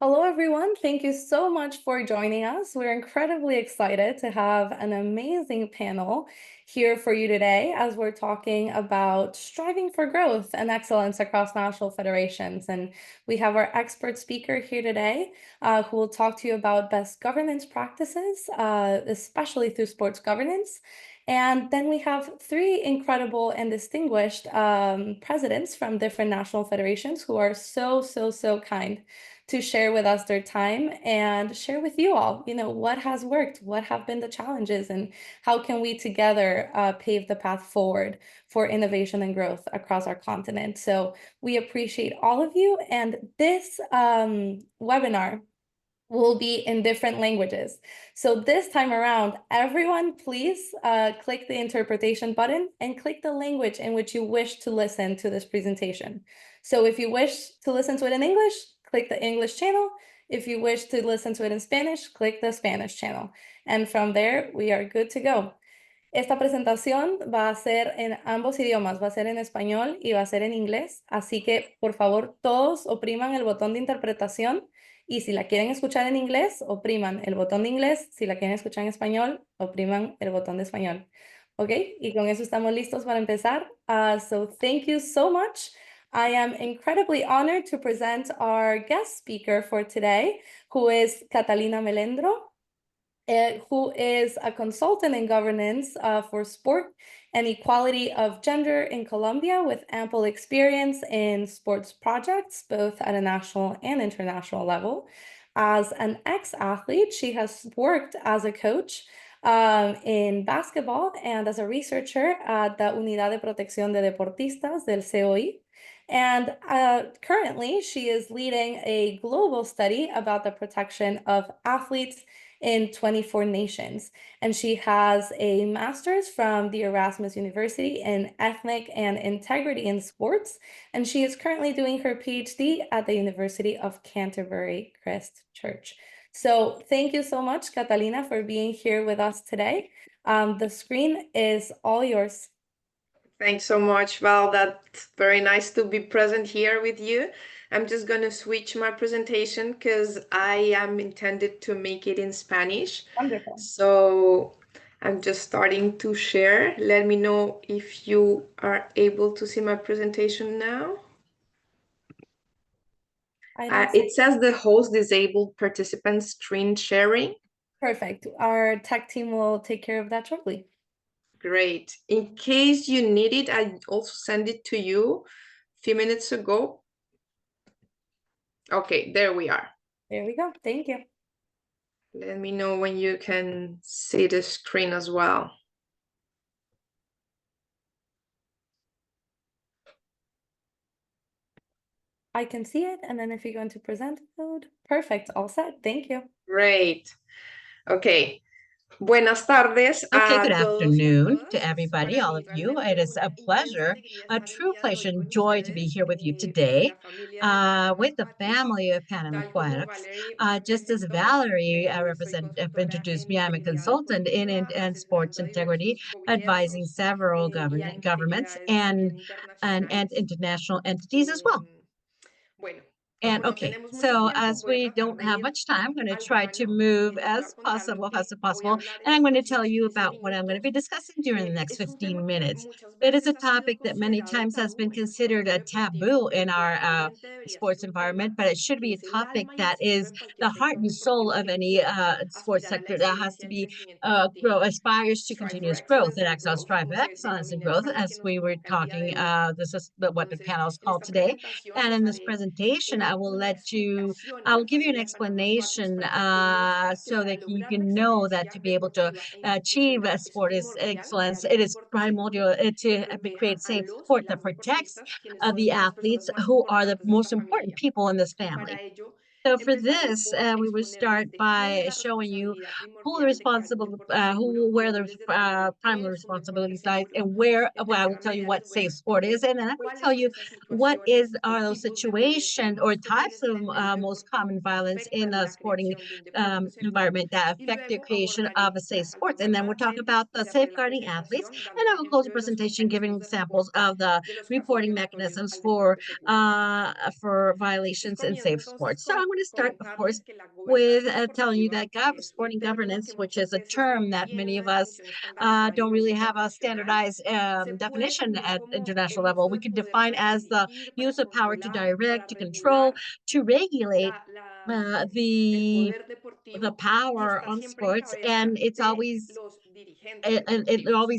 Hello, everyone. Thank you so much for joining us. We're incredibly excited to have an amazing panel here for you today as we're talking about striving for growth and excellence across national federations. And we have our expert speaker here today who will talk to you about best governance practices, especially through sports governance. And then we have three incredible and distinguished presidents from different national federations who are so kind to share with us their time and share with you all, what has worked, what have been the challenges, and how can we together pave the path forward for innovation and growth across our continent. So we appreciate all of you. And this webinar will be in different languages. So this time around, everyone, please click the interpretation button and click the language in which you wish to listen to this presentation. So if you wish to listen to it in English, click the English channel. If you wish to listen to it in Spanish, click the Spanish channel. And from there, we are good to go. Esta presentación va a ser en ambos idiomas, va a ser en español y va a ser en inglés, así que por favor todos opriman el botón de interpretación y si la quieren escuchar en inglés, opriman el botón de inglés, si la quieren escuchar en español, opriman el botón de español. ¿Ok? Y con eso estamos listos para empezar. So thank you so much. I am incredibly honored to present our guest speaker for today, who is Catalina Melendro, who is a consultant in governance for sport and equality of gender in Colombia with ample experience in sports projects, both at a national and international level. As an ex-athlete, she has worked as a coach in basketball and as a researcher at the Unidad de Protección de Deportistas del COI. And currently, she is leading a global study about the protection of athletes in 24 nations. And she has a master's from the Erasmus University in Ethnic and Integrity in Sports. And she is currently doing her PhD at the University of Canterbury Christ Church. So thank you so much, Catalina, for being here with us today. The screen is all yours. Thanks so much, Val. That's very nice to be present here with you. I'm just going to switch my presentation because I am intended to make it in Spanish. Wonderful. So I'm just starting to share. Let me know if you are able to see my presentation now. It says the host disabled participant screen sharing. Perfect. Our tech team will take care of that shortly. Great. In case you need it, I also sent it to you a few minutes ago. Okay, there we are. There we go. Thank you. Let me know when you can see the screen as well. I can see it. And then if you go into present mode, perfect. All set. Thank you. Great. Okay. Buenas tardes. Okay, good afternoon to everybody, all of you. It is a pleasure, a true pleasure and joy to be here with you today with the family of PanAm Aquatics. Just as Valerie introduced me, I'm a consultant in sports integrity, advising several governments and international entities as well. And okay, so as we don't have much time, I'm going to try to move as possible, and I'm going to tell you about what I'm going to be discussing during the next 15 minutes. It is a topic that many times has been considered a taboo in our sports environment, but it should be a topic that is the heart and soul of any sports sector that has to be aspires to continuous growth. It acts on strive for excellence and growth, as we were talking. This is what the panel is called today. And in this presentation, I will give you an explanation so that you can know that to be able to achieve a sport is excellence, it is primordial to create safe sport that protects the athletes who are the most important people in this family. So for this, we will start by showing you where the primary responsibilities lie, and I will tell you what safe sport is, and then I will tell you what are those situations or types of most common violence in the sporting environment that affect the creation of a safe sports. And then we'll talk about the safeguarding athletes, and I will close the presentation giving examples of the reporting mechanisms for violations in safe sports. So I'm want to start, of course, with telling you that sporting governance, which is a term that many of us don't really have a standardized definition at international level. We can define as the use of power to direct, to control, to regulate the power on sports, and it always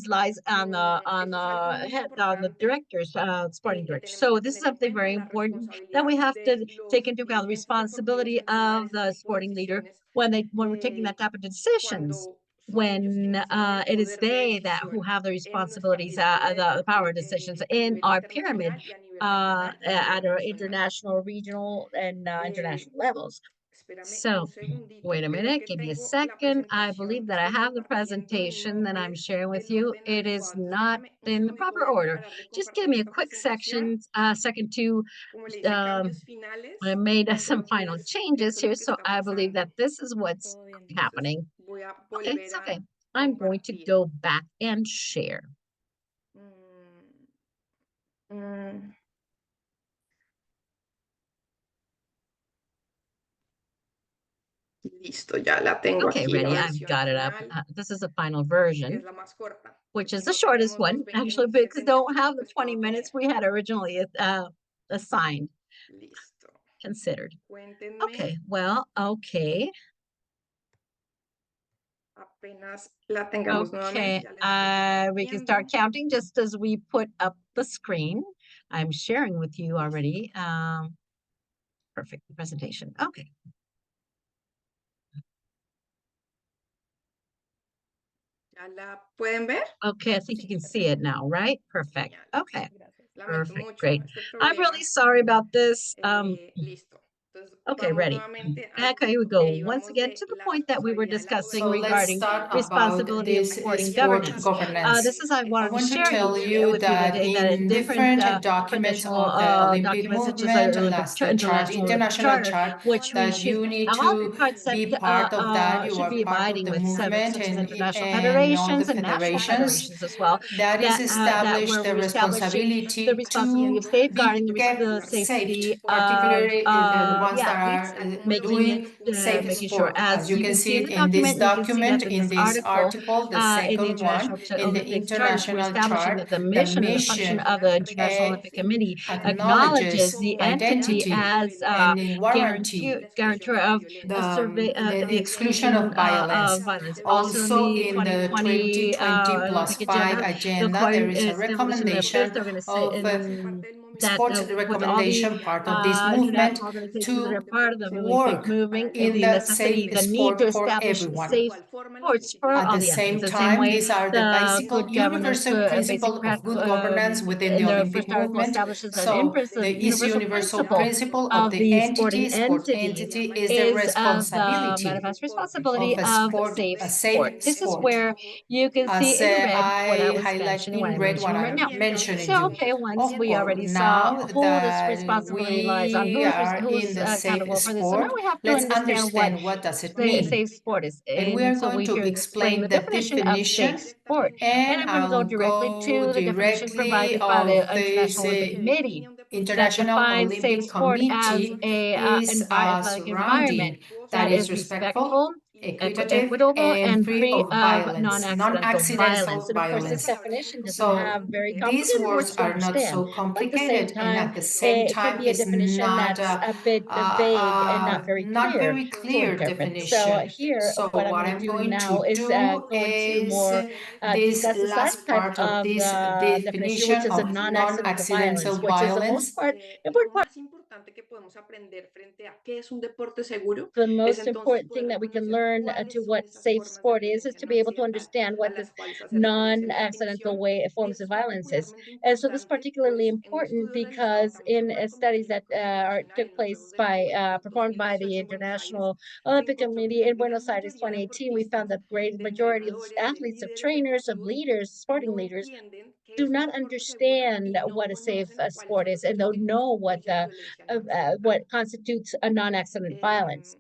lies on the head on the directors, sporting directors. So this is something very important that we have to take into account: the responsibility of the sporting leader when we're taking that type of decisions. When it is they that who have the responsibilities, the power decisions in our pyramid at our international, regional, and international levels. So, wait a minute, give me a second. I believe that I have the presentation that I'm sharing with you. It is not in the proper order. Just give me a quick second to, um, I made some final changes here, so I believe that this is what's Todo bien, entonces. happening. Okay, it's okay. I'm going to go back and share. Mm, Listo, ya la tengo Okay, aquí, la ready. I've versión got it up. final, This is the final que es version, la más corta, which is porque the no shortest tenemos one, los actually, because 27 don't have the pues 20 vamos a minutes ver. we had originally assigned, Listo. considered. Cuéntenme Okay, well, okay. apenas la tengamos nuevamente, Okay, ya les estoy we can compartiendo. start counting just as we put up the screen. I'm sharing with you already. Perfect presentation. Okay. ¿Ya la pueden ver? Okay, I think you Sí, can see perfecto. it now, right? Perfect. Genial. Okay. Gracias. Lamento Perfect. mucho Great. este I'm problema. really sorry about this. Listo. Entonces, Okay, vamos ready. nuevamente al Okay, we punto go que once íbamos again de to the la point that we were responsabilidad de la discussing So gobernación. let's regarding start about responsibility of this sporting sport governance. governance. This is I I wanted to want to share tell you you with you that today that in in different different documents traditional of the Olympic documents, such as the movement, International Olympic international Charter, chart, which we that should you need all be to parts that be part of that. You should are be part of abiding the with, movement such as international and all the federations and national federations federations as well, that is that established where the we're establishing the responsibility responsibility of to safeguarding be kept the safe, safety particularly the of ones the that athletes, are making doing safe making sure, sport. as As you you can can see see in it the in this document, you can see that document, in in this this article, article, the in the second one, International in the Olympic Charters, we're international establishing chart, that the the mission and the function mission of the International Olympic Committee acknowledges acknowledges the entity identity as and in warranty guarantor of a survey the the exclusion of exclusion violence. of violence. Also, in Also, the in the 2020 2020 Olympic +5 agenda, the agenda, there is a establishing the fifth recommendation of organization that sports with all the recommendation, part of this movement, international organizations that to are part of the Olympic work movement, in the the necessity, safe the need to sport for establish everyone. safe sports for At all the the athletes. same The same time, way these are the the basic, good governance, universal basic principle of good governance within the in the Olympic first article movement. establishes an So this universal universal principle principle of of the the sporting entity, sport entity entity, is the is of the responsibility manifest responsibility of a of sport, safe a sport. safe This is sport. where you can see As in red what I I was highlight mentioning, what in I'm red what mentioning right I'm now. mentioning So, you. okay, once Of we course, already saw now who this that responsibility lies on, we are in who's the safe accountable for this. So now sport, we have to let's understand what understand what does it mean. safe sport is. And we are And so going we to here explain the explain the definition of safe definition, sport. And and I'm going to go I'll directly go to the definition directly provided by the of this International Olympic Committee that International defines safe Olympic sport as Committee a is a athletic environment surrounding that that is is respectful, respectful, equitative, equitable, and and free free of of violence, non-accidental violence. non-accidental And of course, this violence. definition doesn't So have very these complicated words words to are not understand, so but at the same complicated, and time, at the same it could time be a is definition not that's a bit vague and not very not clear very to clear interpret. So definition. here, So what I'm what going I'm to do going now to is do go into is more this discuss this last last type part of of this definition, which definition is a of non-accidental non-accidental violence, which is the most violence. important part. Más importante que podemos aprender frente a qué es un deporte seguro The es most entonces important poder thing that we can reconocer learn to cuáles son what esas safe formas de sport is violencia to no be able to accidental understand a what this las cuales hace referencia la non-accidental definición. way forms of Es violence is. particularmente And so this is importante, particularly pues en un important estudio realizado because también in por el studies Comité that Internacional took en los place Juegos del by Juventud performed by the 2018 en Buenos Aires, International se Olympic encontró Committee in que la Buenos Aires mayoría de 2018, we found deportistas, that great de majority of entrenadores, de athletes, of líderes trainers, of deportivos, leaders, sporting no leaders, entienden qué do es un not deporte seguro understand y no what a safe conocen cuáles sport son is, esos and don't tipos de know estrategias de violencia no accidental. what constitutes a non-accident violence.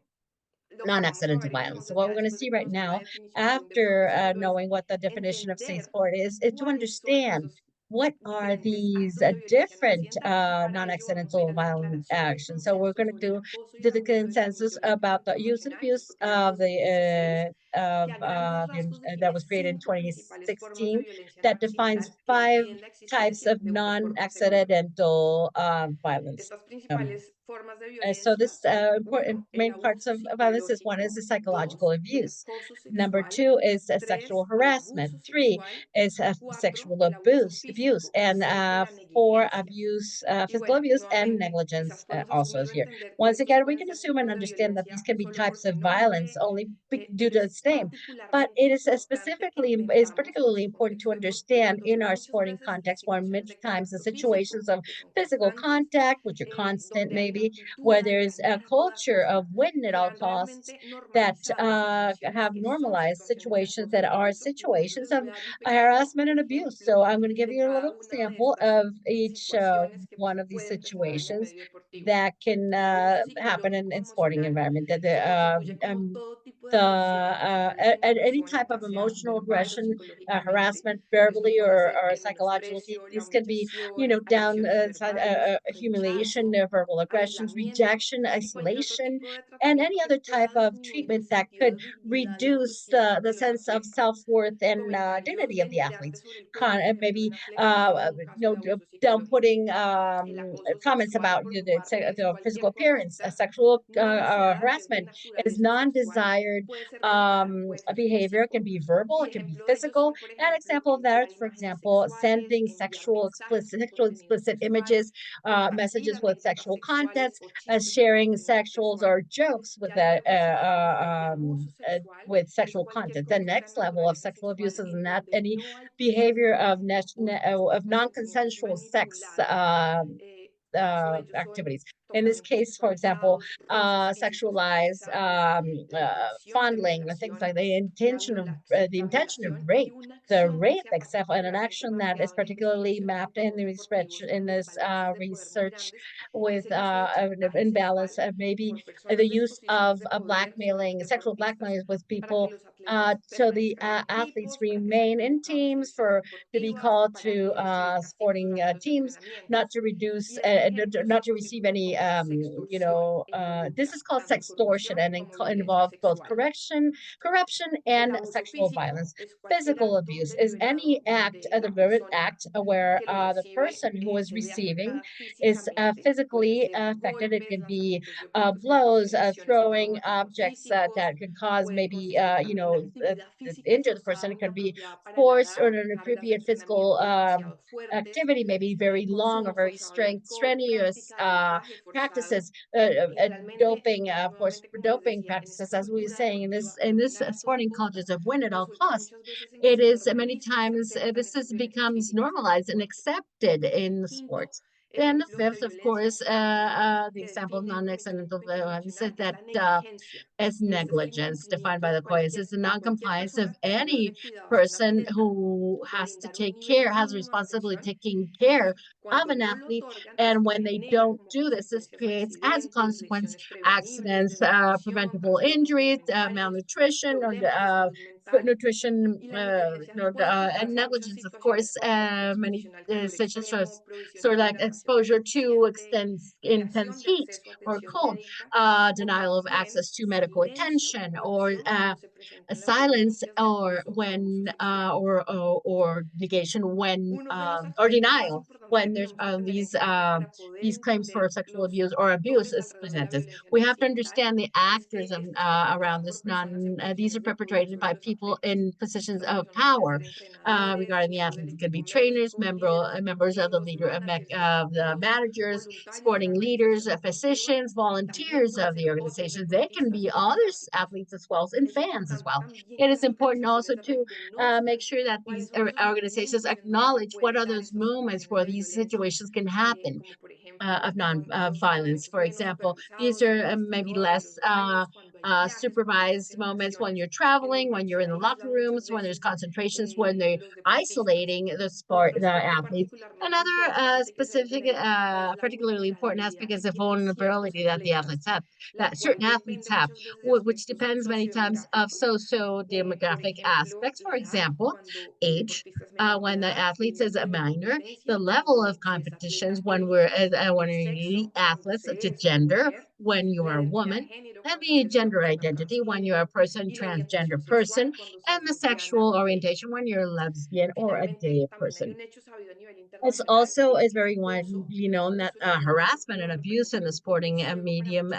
Lo que vamos a Non-accidental ver violence. So entonces, what ya we're going to después de see right conocer la now, definición de un deporte after seguro, es knowing what the definition of safe entender sport is to cuáles son understand esos what are these different non-accidental violent actions. So we're going to do the consensus about the use and abuse of that was created in 2016 that defines 5 types of non-accidental violence. Um, so this important main parts of violence is one is the psychological abuse. Number two is sexual harassment. Three is sexual abuse, and four abuse, physical abuse, and negligence also is here. Once again, we can assume and understand that these can be types of violence only due to its name, but it is is particularly important to understand in our sporting context, where many times the situations of physical contact, which are constant maybe, where there's a culture of win at all costs that have normalized situations that are situations of harassment and abuse. So I'm going to give you a little example of each one of these situations that can happen in sporting environment. Any type of emotional aggression, harassment, verbally or psychologically. These can be, down humiliation, verbal aggressions, rejection, isolation, and any other type of treatment that could reduce the sense of self-worth and dignity of the athletes. Maybe down putting comments about the physical appearance, sexual harassment is non-desired behavior. It can be verbal, it can be physical. An example of that is, for example, sending sexually explicit images, messages with sexual content, sharing sexuals or jokes with sexual content. The next level of sexual abuse is not any behavior of non-consensual sex activities. In this case, for example, sexualized fondling, things like the intention of rape, the rape itself, and an action that is particularly mapped in the research research with an imbalance of maybe the use of blackmailing, sexual blackmailing with people. So the athletes remain in teams to be called to sporting teams, not to reduce, not to receive any, this is called sextortion and involves both corruption and sexual violence. Physical abuse is any act, the very act where the person who is receiving is physically affected. It can be blows, throwing objects that could cause maybe, injure the person. It could be forced or an inappropriate physical activity, maybe very long or very strenuous practices, doping, of course, doping practices, as we were saying in this sporting cultures of win at all costs. It is many times becomes normalized and accepted in the sports. Then the fifth, of course, the example of non-accidental violence is that as negligence defined by the courts is the non-compliance of any person who has responsibility taking care of an athlete. And when they don't do this, this creates as a consequence accidents, preventable injuries, malnutrition, or food nutrition, and negligence, of course, many such as sort of like exposure to intense heat or cold, denial of access to medical attention, or a silence, or when or negation when or denial when there's these claims for sexual abuse or abuse is presented. We have to understand the actors around this. These are perpetrated by people in positions of power regarding the athletes. It could be trainers, members of the managers, sporting leaders, physicians, volunteers of the organizations. They can be other athletes as well, and fans as well. It is important also to make sure that these organizations acknowledge what are those moments where these situations can happen of non-violence. For example, these are maybe less supervised moments when you're traveling, when you're in the locker rooms, when there's concentrations, when they're isolating the athletes. Another specific, particularly important aspect is the vulnerability that the athletes have, that certain athletes have, which depends many times of socio-demographic aspects. For example, age. When the athletes is a minor, the level of competitions when we're elite athletes, to gender, when you are a woman, and the gender identity when you're a person, transgender person, and the sexual orientation when you're a lesbian or a gay person. It's also is very widely known that harassment and abuse in the sporting medium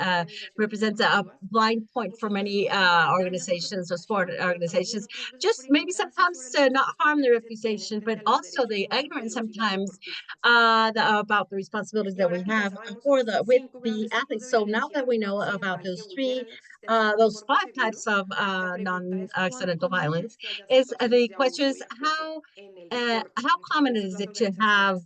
represents a blind point for many organizations or sport organizations. Just maybe sometimes to not harm their reputation, but also the ignorance sometimes about the responsibilities that we have for the with the athletes. So now that we know about those five types of non-accidental violence, is the question is how common is it to have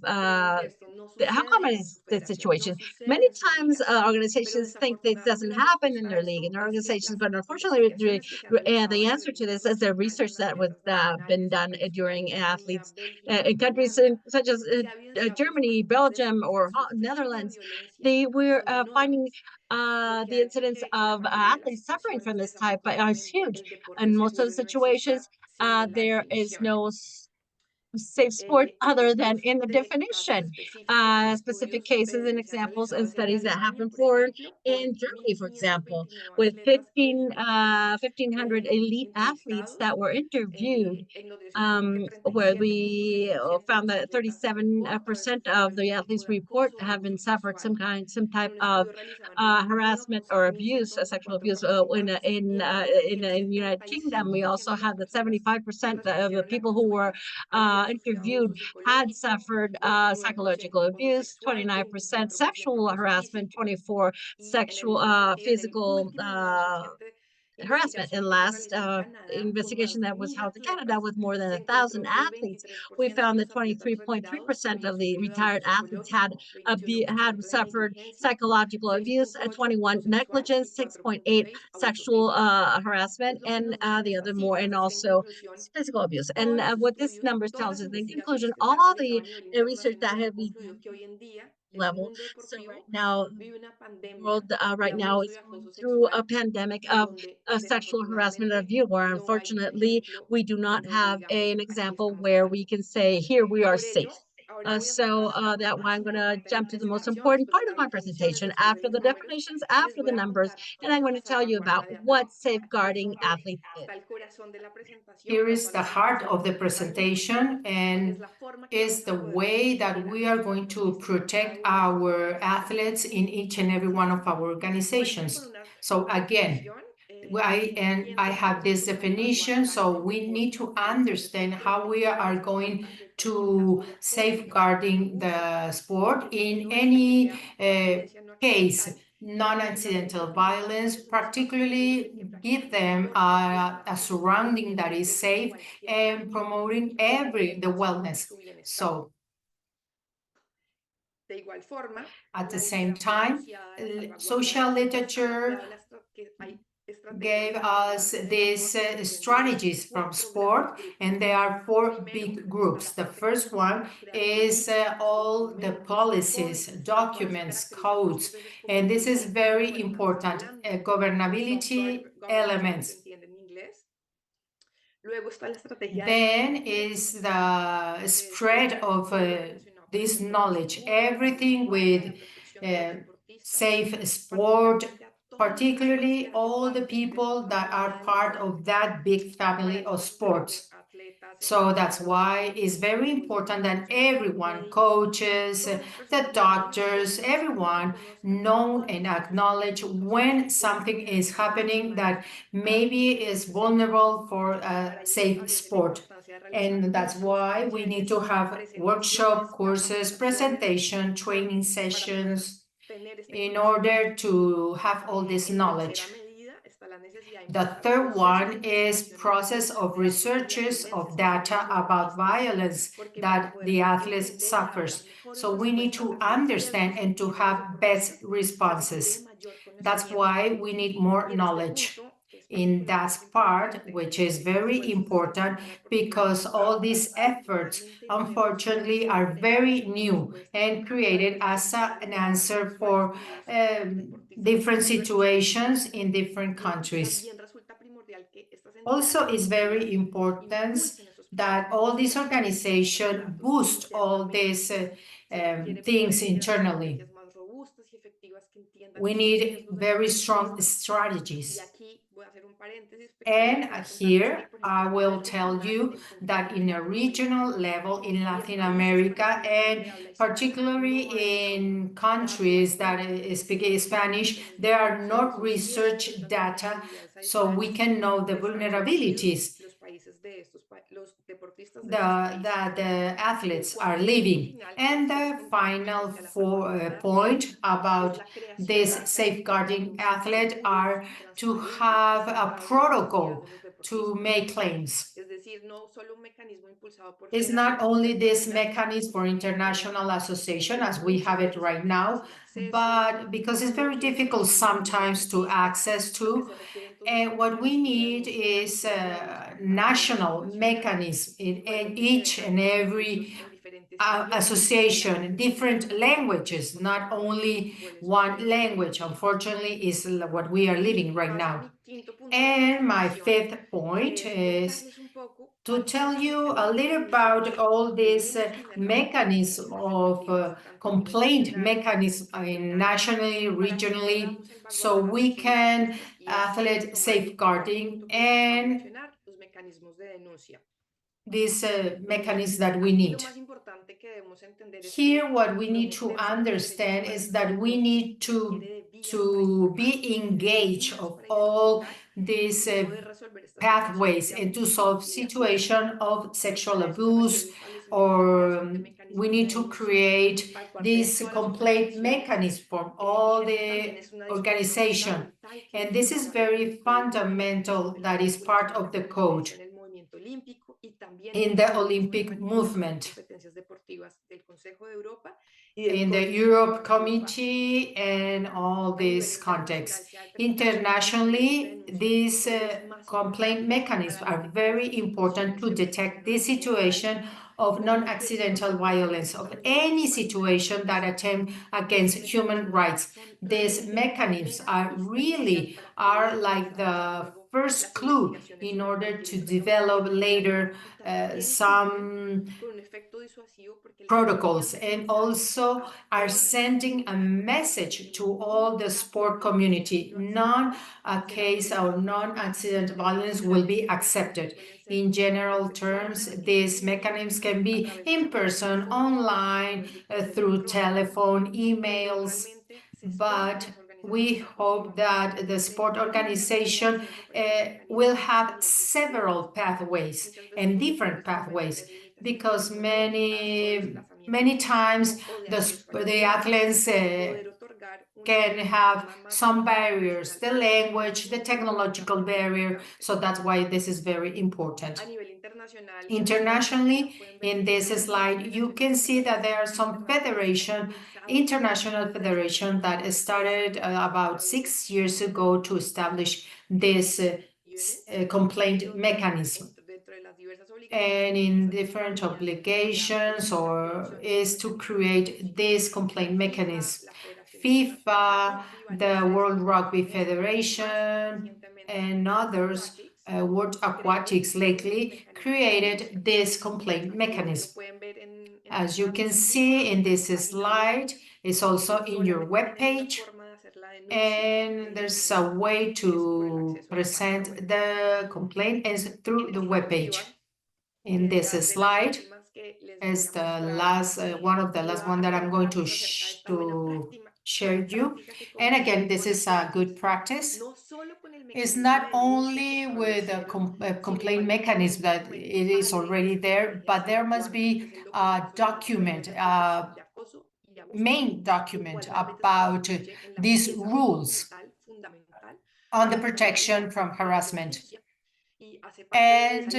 how common is the situation? Many times organizations think this doesn't happen in their league and their organizations, but unfortunately the answer to this is the research that was been done during athletes in countries such as Germany, Belgium, or Netherlands. They were finding the incidence of athletes suffering from this type is huge. In most of the situations, there is no safe sport other than in the definition. Specific cases and examples and studies that have been forward in Germany, for example, with 1,500 elite athletes that were interviewed, where we found that 37% of the athletes report have been suffered some type of harassment or abuse, sexual abuse. In the United Kingdom, we also had that 75% of the people who were interviewed had suffered psychological abuse, 29% sexual harassment, 24 sexual physical harassment. In last investigation that was held in Canada with more than 1,000 athletes, we found that 23.3% of the retired athletes had suffered psychological abuse, 21 negligence, 6.8 sexual harassment, and the other more, and also physical abuse. And what this number tells us, in conclusion, all the research that have been level. So right now, world right now is going through a pandemic of sexual harassment and abuse, where unfortunately we do not have an example where we can say, here we are safe. That why I'm going to jump to the most important part of my presentation after the definitions, after the numbers, and I'm going to tell you about what safeguarding athletes is. Here is the heart of the presentation, and is the way that we are going to protect our athletes in each and every one of our organizations. So again, I have this definition, so we need to understand how we are going to safeguarding the sport in any case, non-accidental violence, particularly give them a surrounding that is safe and promoting the wellness. So at the same time, social literature gave us these strategies from sport, and there are four big groups. The first one is all the policies, documents, codes, and this is very important, governability elements. Then is the spread of this knowledge, everything with safe sport, particularly all the people that are part of that big family of sports. So that's why it's very important that everyone, coaches, the doctors, everyone know and acknowledge when something is happening that maybe is vulnerable for a safe sport. And that's why we need to have workshop, courses, presentation, training sessions in order to have all this knowledge. The third one is process of researches of data about violence that the athlete suffers. So we need to understand and to have best responses. That's why we need more knowledge in that part, which is very important because all these efforts, unfortunately, are very new and created as an answer for different situations in different countries. Also, it's very important that all these organizations boost all these things internally. We need very strong strategies. And here I will tell you that in a regional level in Latin America, and particularly in countries that speak Spanish, there are not research data, so we can know the vulnerabilities that the athletes are living. And the final point about this safeguarding athlete are to have a protocol to make claims. It's not only this mechanism for international association as we have it right now, but because it's very difficult sometimes to access to, and what we need is a national mechanism in each and every association, different languages, not only one language, unfortunately, is what we are living right now. And my fifth point is to tell you a little about all this mechanism of complaint mechanism nationally, regionally, so we can athlete safeguarding and this mechanism that we need. Here, what we need to understand is that we need to be engaged of all these pathways and to solve situation of sexual abuse, or we need to create this complete mechanism for all the organization. And this is very fundamental, that is part of the code in the Olympic movement, in the Europe Committee, and all this context. Internationally, these complaint mechanisms are very important to detect this situation of non-accidental violence, of any situation that attempt against human rights. These mechanisms are like the first clue in order to develop later some protocols, and also are sending a message to all the sport community. Non-case or non-accident violence will be accepted. In general terms, these mechanisms can be in person, online, through telephone, emails, but we hope that the sport organization will have several pathways and different pathways, because many times the athletes can have some barriers, the language, the technological barrier, so that's why this is very important. Internationally, in this slide, you can see that there are some international federation that started about 6 years ago to establish this complaint mechanism. And in different obligations, or is to create this complaint mechanism. FIFA, the World Rugby Federation, and others, World Aquatics lately, created this complaint mechanism. As you can see in this slide, it's also in your webpage, and there's a way to present the complaint is through the webpage. In this slide is the last one of the last one that I'm going to share you. And again, this is a good practice. It's not only with a complaint mechanism that it is already there, but there must be a document, a main document about these rules on the protection from harassment. And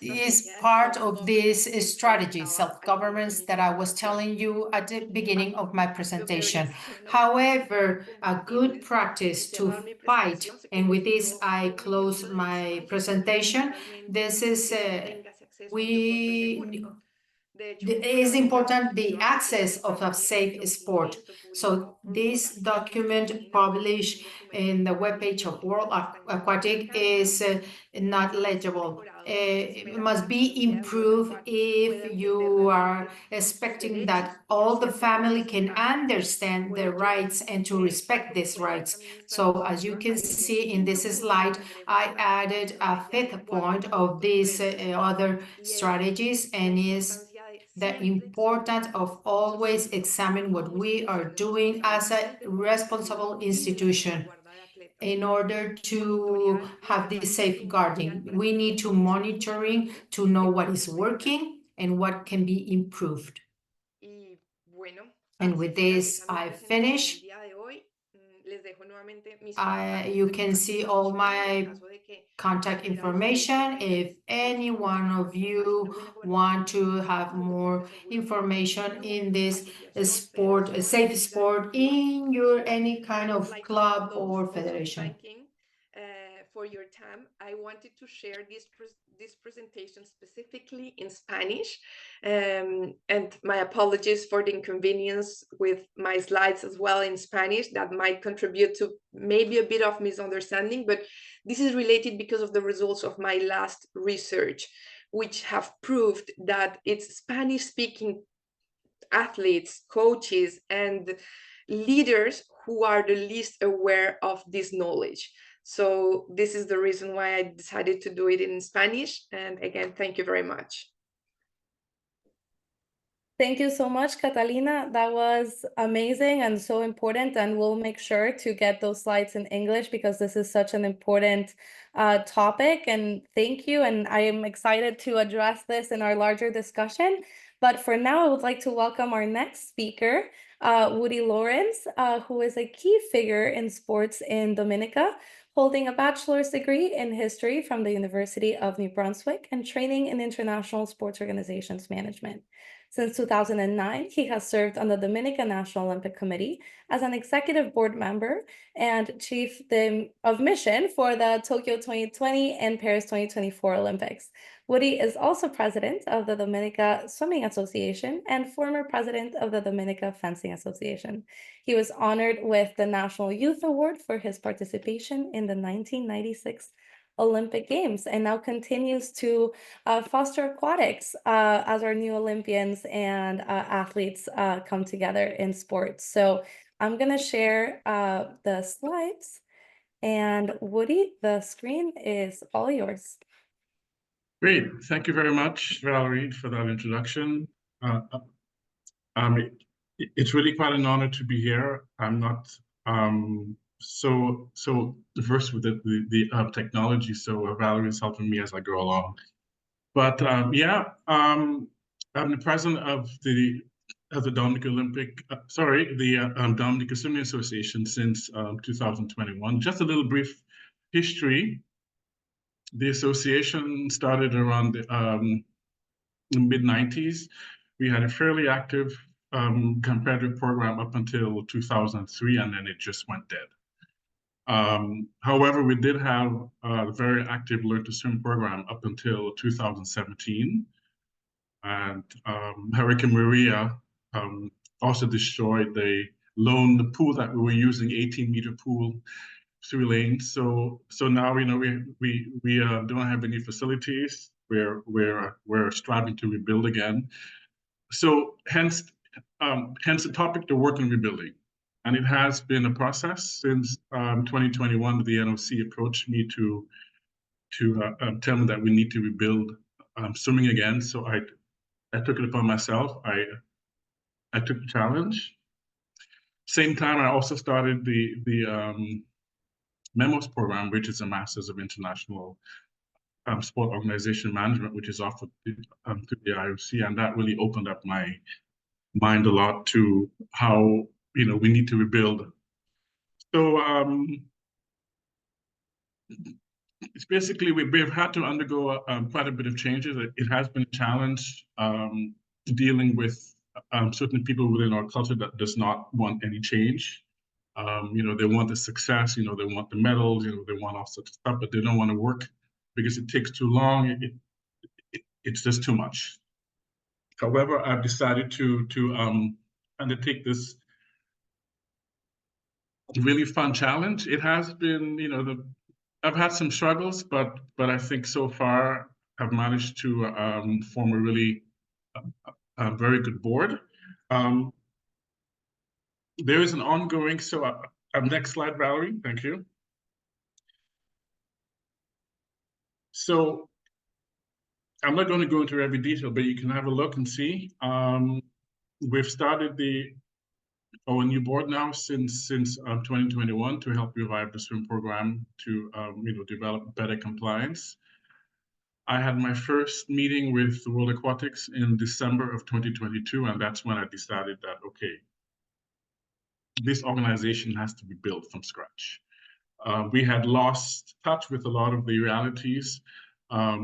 is part of this strategy, self-governance, that I was telling you at the beginning of my presentation. However, a good practice to fight, and with this I close my presentation, this is it is important the access of a safe sport. So this document published in the webpage of World Aquatic is not legible. It must be improved if you are expecting that all the family can understand their rights and to respect these rights. So as you can see in this slide, I added a fifth point of these other strategies, and is the importance of always examine what we are doing as a responsible institution in order to have this safeguarding. We need to monitoring to know what is working and what can be improved. And with this, I finish. You can see all my contact information. If any one of you want to have more information in this sport, a safe sport in your any kind of club or federation. For your time, I wanted to share this presentation specifically in Spanish, and my apologies for the inconvenience with my slides as well in Spanish that might contribute to maybe a bit of misunderstanding, but this is related because of the results of my last research, which have proved that it's Spanish-speaking athletes, coaches, and leaders who are the least aware of this knowledge. So this is the reason why I decided to do it in Spanish. And again, thank you very much. Thank you so much, Catalina. That was amazing and so important. And we'll make sure to get those slides in English because this is such an important topic. And thank you. And I am excited to address this in our larger discussion. But for now, I would like to welcome our next speaker, Woody Lawrence, who is a key figure in sports in Dominica, holding a bachelor's degree in history from the University of New Brunswick and training in international sports organizations management. Since 2009, he has served on the Dominica National Olympic Committee as an executive board member and chief of mission for the Tokyo 2020 and Paris 2024 Olympics. Woody is also president of the Dominica Swimming Association and former president of the Dominica Fencing Association. He was honored with the National Youth Award for his participation in the 1996 Olympic Games and now continues to foster aquatics as our new Olympians and athletes come together in sports. So I'm going to share the slides, and Woody, the screen is all yours. Great. Thank you very much, Valerie, for that introduction. It's really quite an honor to be here. I'm not so diverse with the technology, so Valerie is helping me as I go along. But I'm the president of the Dominica Dominica Swimming Association since 2021. Just a little brief history. The association started around the mid-90s. We had a fairly active competitive program up until 2003, and then it just went dead. However, we did have a very active Learn to Swim program up until 2017. And Hurricane Maria also destroyed the pool that we were using, 18-meter pool, 3 lanes. So now we don't have any facilities. We're striving to rebuild again. So hence the topic, the work in rebuilding. And it has been a process since 2021. The NOC approached me to tell me that we need to rebuild swimming again. So I took it upon myself. I took the challenge. Same time, I also started the MEMOS program, which is a Masters of International Sport Organization Management, which is offered through the IOC, and that really opened up my mind a lot to how we need to rebuild. So it's basically we've had to undergo quite a bit of changes. It has been a challenge dealing with certain people within our culture that does not want any change. They want the success, they want the medals, they want all sorts of stuff, but they don't want to work because it takes too long. It's just too much. However, I've decided to undertake this really fun challenge. It has been, I've had some struggles, but I think so far I've managed to form a really very good board. There is an ongoing, next slide, Valerie, thank you. So I'm not going to go into every detail, but you can have a look and see. We've started our new board now since 2021 to help revive the swim program to develop better compliance. I had my first meeting with the World Aquatics in December of 2022, and that's when I decided that, okay, this organization has to be built from scratch. We had lost touch with a lot of the realities. As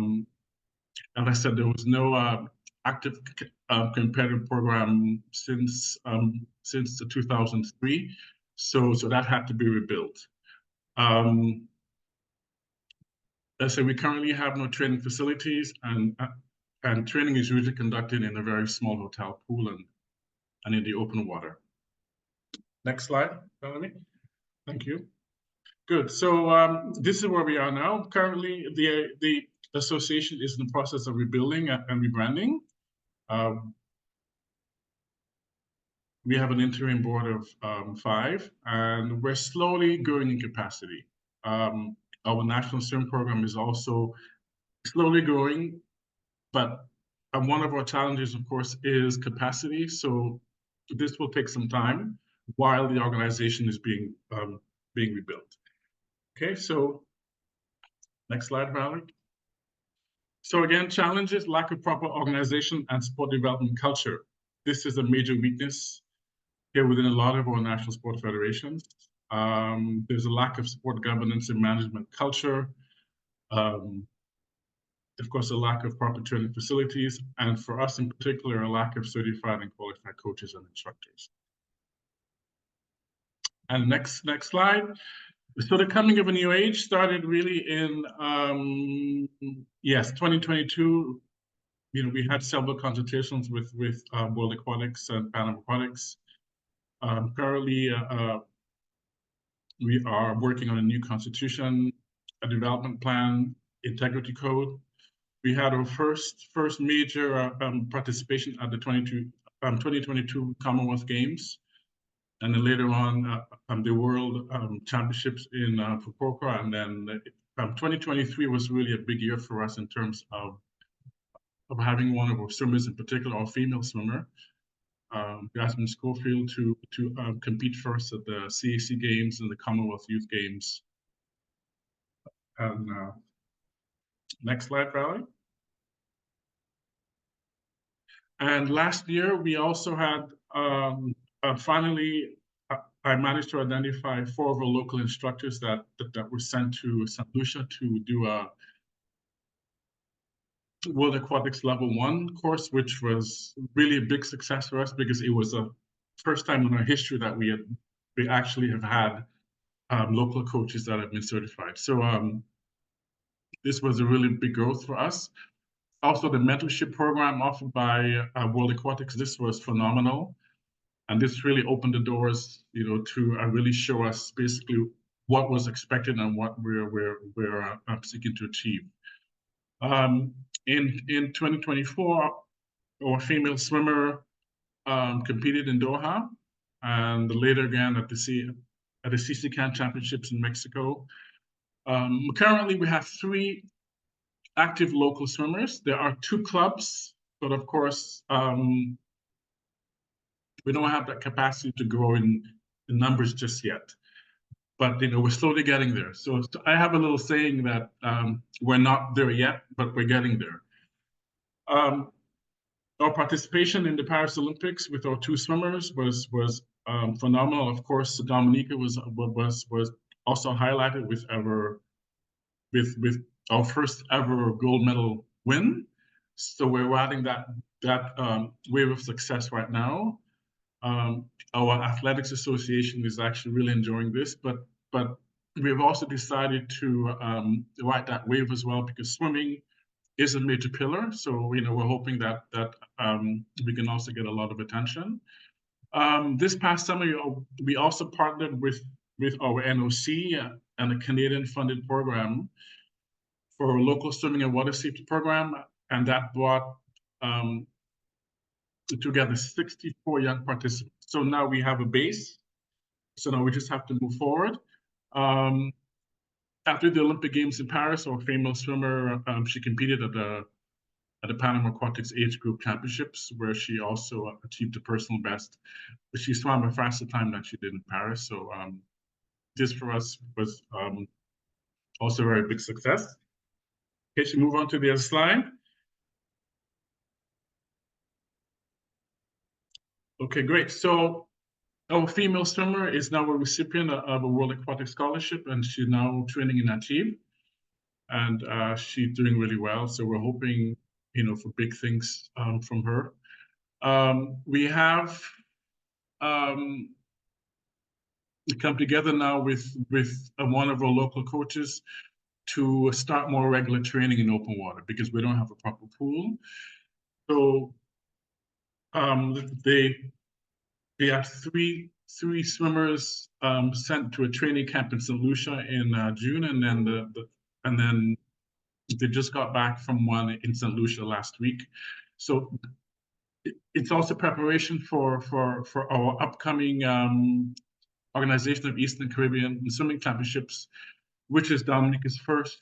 I said, there was no active competitive program since 2003, so that had to be rebuilt. I said we currently have no training facilities, and training is usually conducted in a very small hotel pool and in the open water. Next slide, Melanie. Thank you. Good. So this is where we are now. Currently, the association is in the process of rebuilding and rebranding. We have an interim board of 5, and we're slowly growing in capacity. Our national swim program is also slowly growing, but one of our challenges, of course, is capacity. So this will take some time while the organization is being rebuilt. Okay, so next slide, Valerie. So again, challenges, lack of proper organization and sport development culture. This is a major weakness here within a lot of our national sport federations. There's a lack of sport governance and management culture. Of course, a lack of proper training facilities, and for us in particular, a lack of certified and qualified coaches and instructors. And next slide. So the coming of a new age started really in 2022. We had several consultations with World Aquatics and PanAm Aquatics. Currently, we are working on a new constitution, a development plan, integrity code. We had our first major participation at the 2022 Commonwealth Games, and then later on the World Championships in Fukuoka. And then 2023 was really a big year for us in terms of having one of our swimmers, in particular our female swimmer, Jasmine Schofield, to compete first at the CAC Games and the Commonwealth Youth Games. And next slide, Valerie. And last year, we also had, finally, I managed to identify 4 of our local instructors that were sent to St. Lucia to do a World Aquatics Level 1 course, which was really a big success for us because it was the first time in our history that we actually have had local coaches that have been certified. So this was a really big growth for us. Also, the mentorship program offered by World Aquatics, this was phenomenal. And this really opened the doors, to really show us basically what was expected and what we're seeking to achieve. In 2024, our female swimmer competed in Doha, and later again at the CCCAN Championships in Mexico. Currently, we have 3 active local swimmers. There are 2 clubs, but of course, we don't have that capacity to grow in numbers just yet. But we're slowly getting there. So I have a little saying that we're not there yet, but we're getting there. Our participation in the Paris Olympics with our 2 swimmers was phenomenal. Of course, Dominica was also highlighted with our with our first ever gold medal win. So we're riding that wave of success right now. Our athletics association is actually really enjoying this, but we've also decided to ride that wave as well, because swimming is a major pillar. So we're hoping that we can also get a lot of attention. This past summer, we also partnered with our NOC and a Canadian-funded program for a local swimming and water safety program, and that brought together 64 young participants. So now we have a base. So now we just have to move forward. After the Olympic Games in Paris, our female swimmer, she competed at the PanAm Aquatics age group championships, where she also achieved a personal best. But she swam a faster time than she did in Paris. So this for us was also a very big success. Okay, so move on to the other slide. Okay, great. So our female swimmer is now a recipient of a World Aquatic Scholarship, and she's now training in Antibes. And she's doing really well. So we're hoping, for big things from her. We have come together now with one of our local coaches to start more regular training in open water, because we don't have a proper pool. So they have three swimmers sent to a training camp in St. Lucia in June, and then they just got back from one in St. Lucia last week. So it's also preparation for our upcoming Organization of Eastern Caribbean Swimming Championships, which is Dominica's first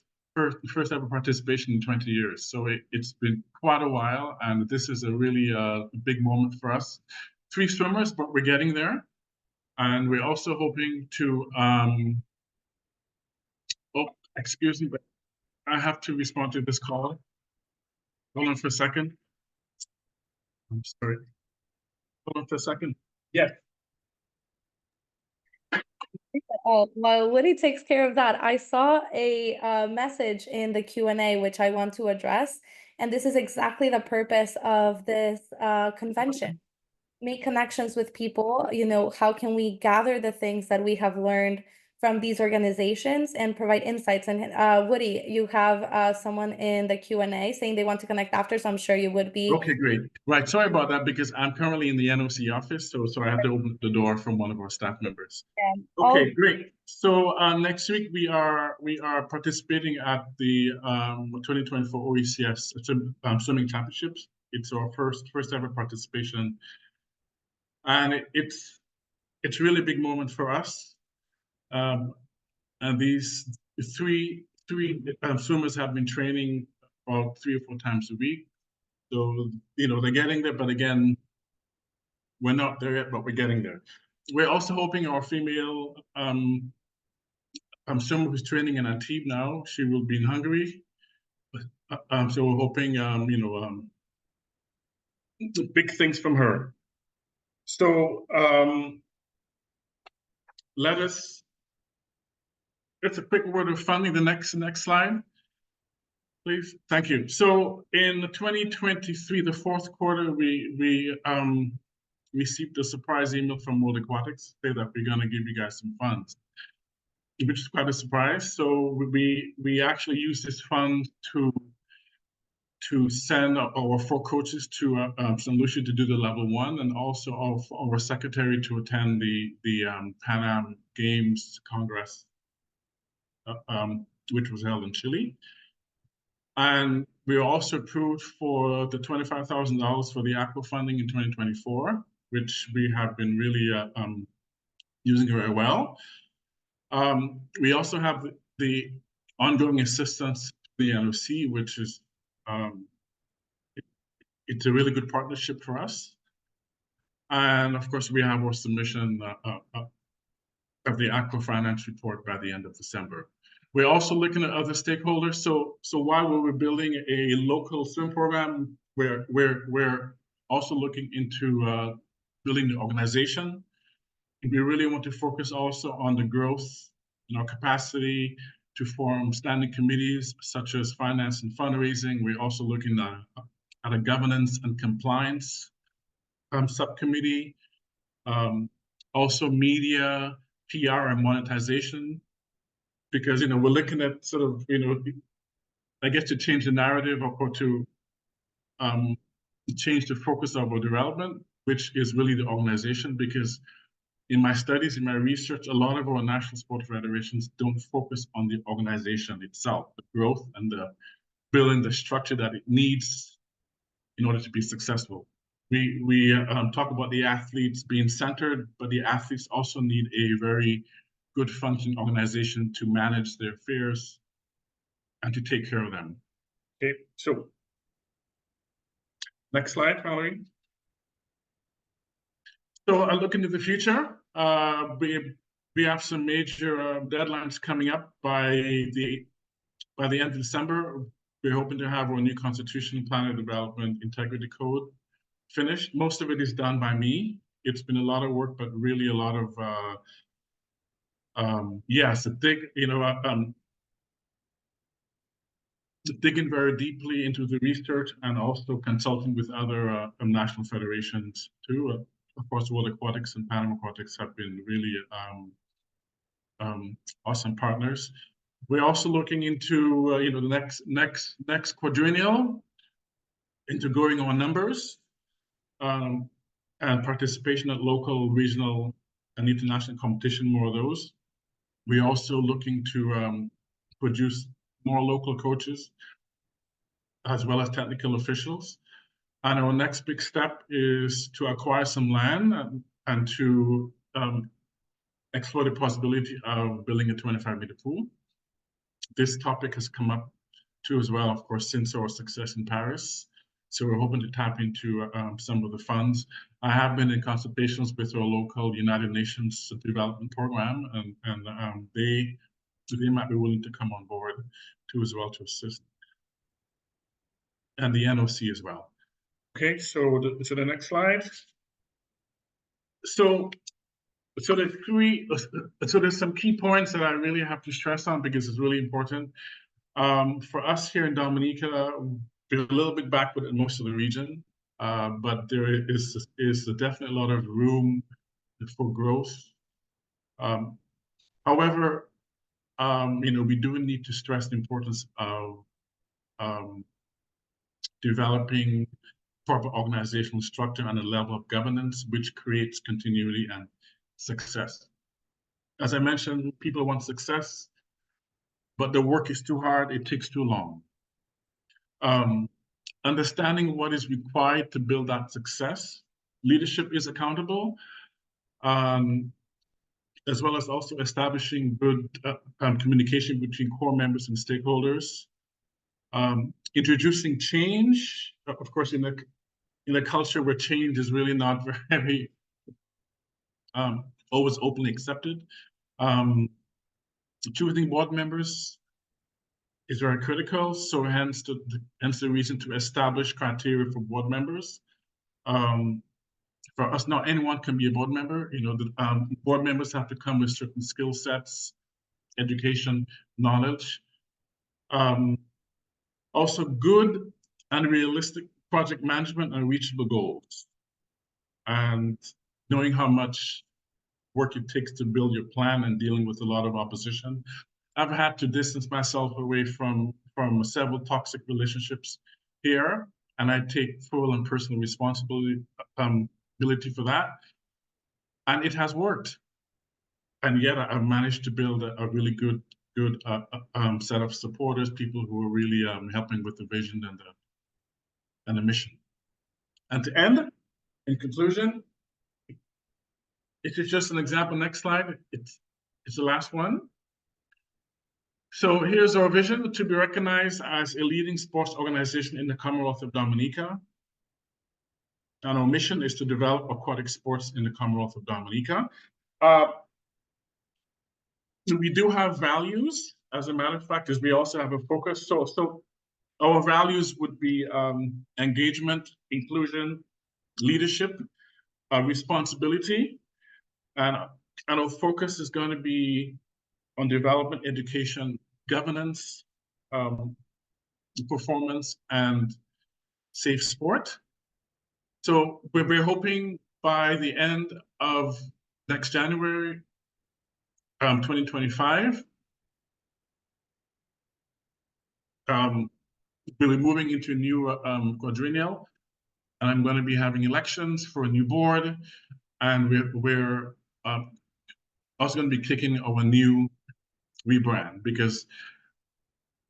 ever participation in 20 years. So it's been quite a while, and this is a really big moment for us. 3 swimmers, but we're getting there. And we're also hoping to, oh, excuse me, but I have to respond to this call. Hold on for a second. I'm sorry. Hold on for a second. Yes. While Woody takes care of that, I saw a message in the Q&A, which I want to address. And this is exactly the purpose of this convention. Make connections with people. How can we gather the things that we have learned from these organizations and provide insights? And Woody, you have someone in the Q&A saying they want to connect after, so I'm sure you would be. Okay, great. Right, sorry about that, because I'm currently in the NOC office, so I have to open the door from one of our staff members. Okay, great. So next week we are participating at the 2024 OECS Swimming Championships. It's our first ever participation, and it's really a big moment for us. And these three swimmers have been training about 3 or 4 times a week. So, they're getting there, but again, we're not there yet, but we're getting there. We're also hoping our female swimmer who's training in Antibes now, she will be in Hungary. So we're hoping, big things from her. So it's a quick word of funding. The next slide, please. Thank you. So in 2023, the fourth quarter, we received a surprise email from World Aquatics say that we're going to give you guys some funds, which is quite a surprise. So we actually used this fund to send our 4 coaches to St. Lucia to do the level 1, and also our secretary to attend the PanAm Games Congress, which was held in Chile. And we were also approved for the $25,000 for the aqua funding in 2024, which we have been really using very well. We also have the ongoing assistance to the NOC, which is it's a really good partnership for us. And of course, we have our submission of the aqua finance report by the end of December. We're also looking at other stakeholders. So while we're building a local swim program, we're also looking into building the organization. We really want to focus also on the growth in our capacity to form standing committees such as finance and fundraising. We're also looking at a governance and compliance subcommittee. Also media, PR, and monetization, because we're looking at sort of I guess to change the narrative or to change the focus of our development, which is really the organization. Because in my studies, in my research, a lot of our national sport federations don't focus on the organization itself, the growth and the building the structure that it needs in order to be successful. We talk about the athletes being centered, but the athletes also need a very good functioning organization to manage their affairs and to take care of them. Okay, so next slide, Valerie. So I look into the future. We have some major deadlines coming up by the end of December. We're hoping to have our new constitution, plan of development, integrity code finished. Most of it is done by me. It's been a lot of work, but really a lot of digging very deeply into the research and also consulting with other national federations too. Of course, World Aquatics and PanAm Aquatics have been really awesome partners. We're also looking into the next quadrennial, into growing our numbers and participation at local, regional, and international competition. More of those. We're also looking to produce more local coaches as well as technical officials. And our next big step is to acquire some land and to explore the possibility of building a 25-meter pool. This topic has come up too as well, of course, since our success in Paris. So we're hoping to tap into some of the funds. I have been in consultations with our local United Nations development program, and they might be willing to come on board too as well to assist. And the NOC as well. Okay, so the next slide. So there's some key points that I really have to stress on because it's really important. For us here in Dominica, we're a little bit backward in most of the region, but there is definitely a lot of room for growth. However, we do need to stress the importance of developing proper organizational structure and a level of governance which creates continuity and success. As I mentioned, people want success, but the work is too hard, it takes too long. Understanding what is required to build that success, leadership is accountable, as well as also establishing good communication between core members and stakeholders. Introducing change, of course, in a culture where change is really not very always openly accepted. Choosing board members is very critical, so hence the reason to establish criteria for board members. For us, not anyone can be a board member. The board members have to come with certain skill sets, education, knowledge. Also, good and realistic project management and reachable goals, and knowing how much work it takes to build your plan and dealing with a lot of opposition. I've had to distance myself away from several toxic relationships here, and I take full and personal responsibility for that. And it has worked. And yet I've managed to build a really good set of supporters, people who are really helping with the vision and the mission. And to end, in conclusion, it is just an example. Next slide. It's the last one. So here's our vision: to be recognized as a leading sports organization in the Commonwealth of Dominica. And our mission is to develop aquatic sports in the Commonwealth of Dominica. We do have values, as a matter of fact, because we also have a focus. So our values would be engagement, inclusion, leadership, responsibility, and our focus is going to be on development, education, governance, performance, and safe sport. So we're hoping by the end of next January, 2025, we'll be moving into a new quadrennial, and I'm going to be having elections for a new board, and we're also going to be kicking our new rebrand, because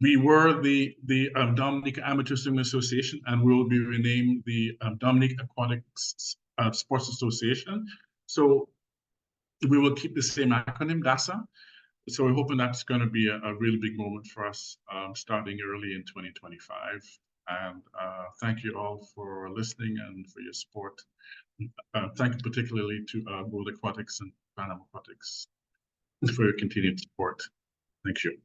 we were the Dominica Amateur Swimming Association, and we will be renamed the Dominica Aquatics Sports Association. So we will keep the same acronym, DASA. So we're hoping that's going to be a really big moment for us, starting early in 2025. And thank you all for listening and for your support. Thank you particularly to World Aquatics and PanAm Aquatics for your continued support. Thank you.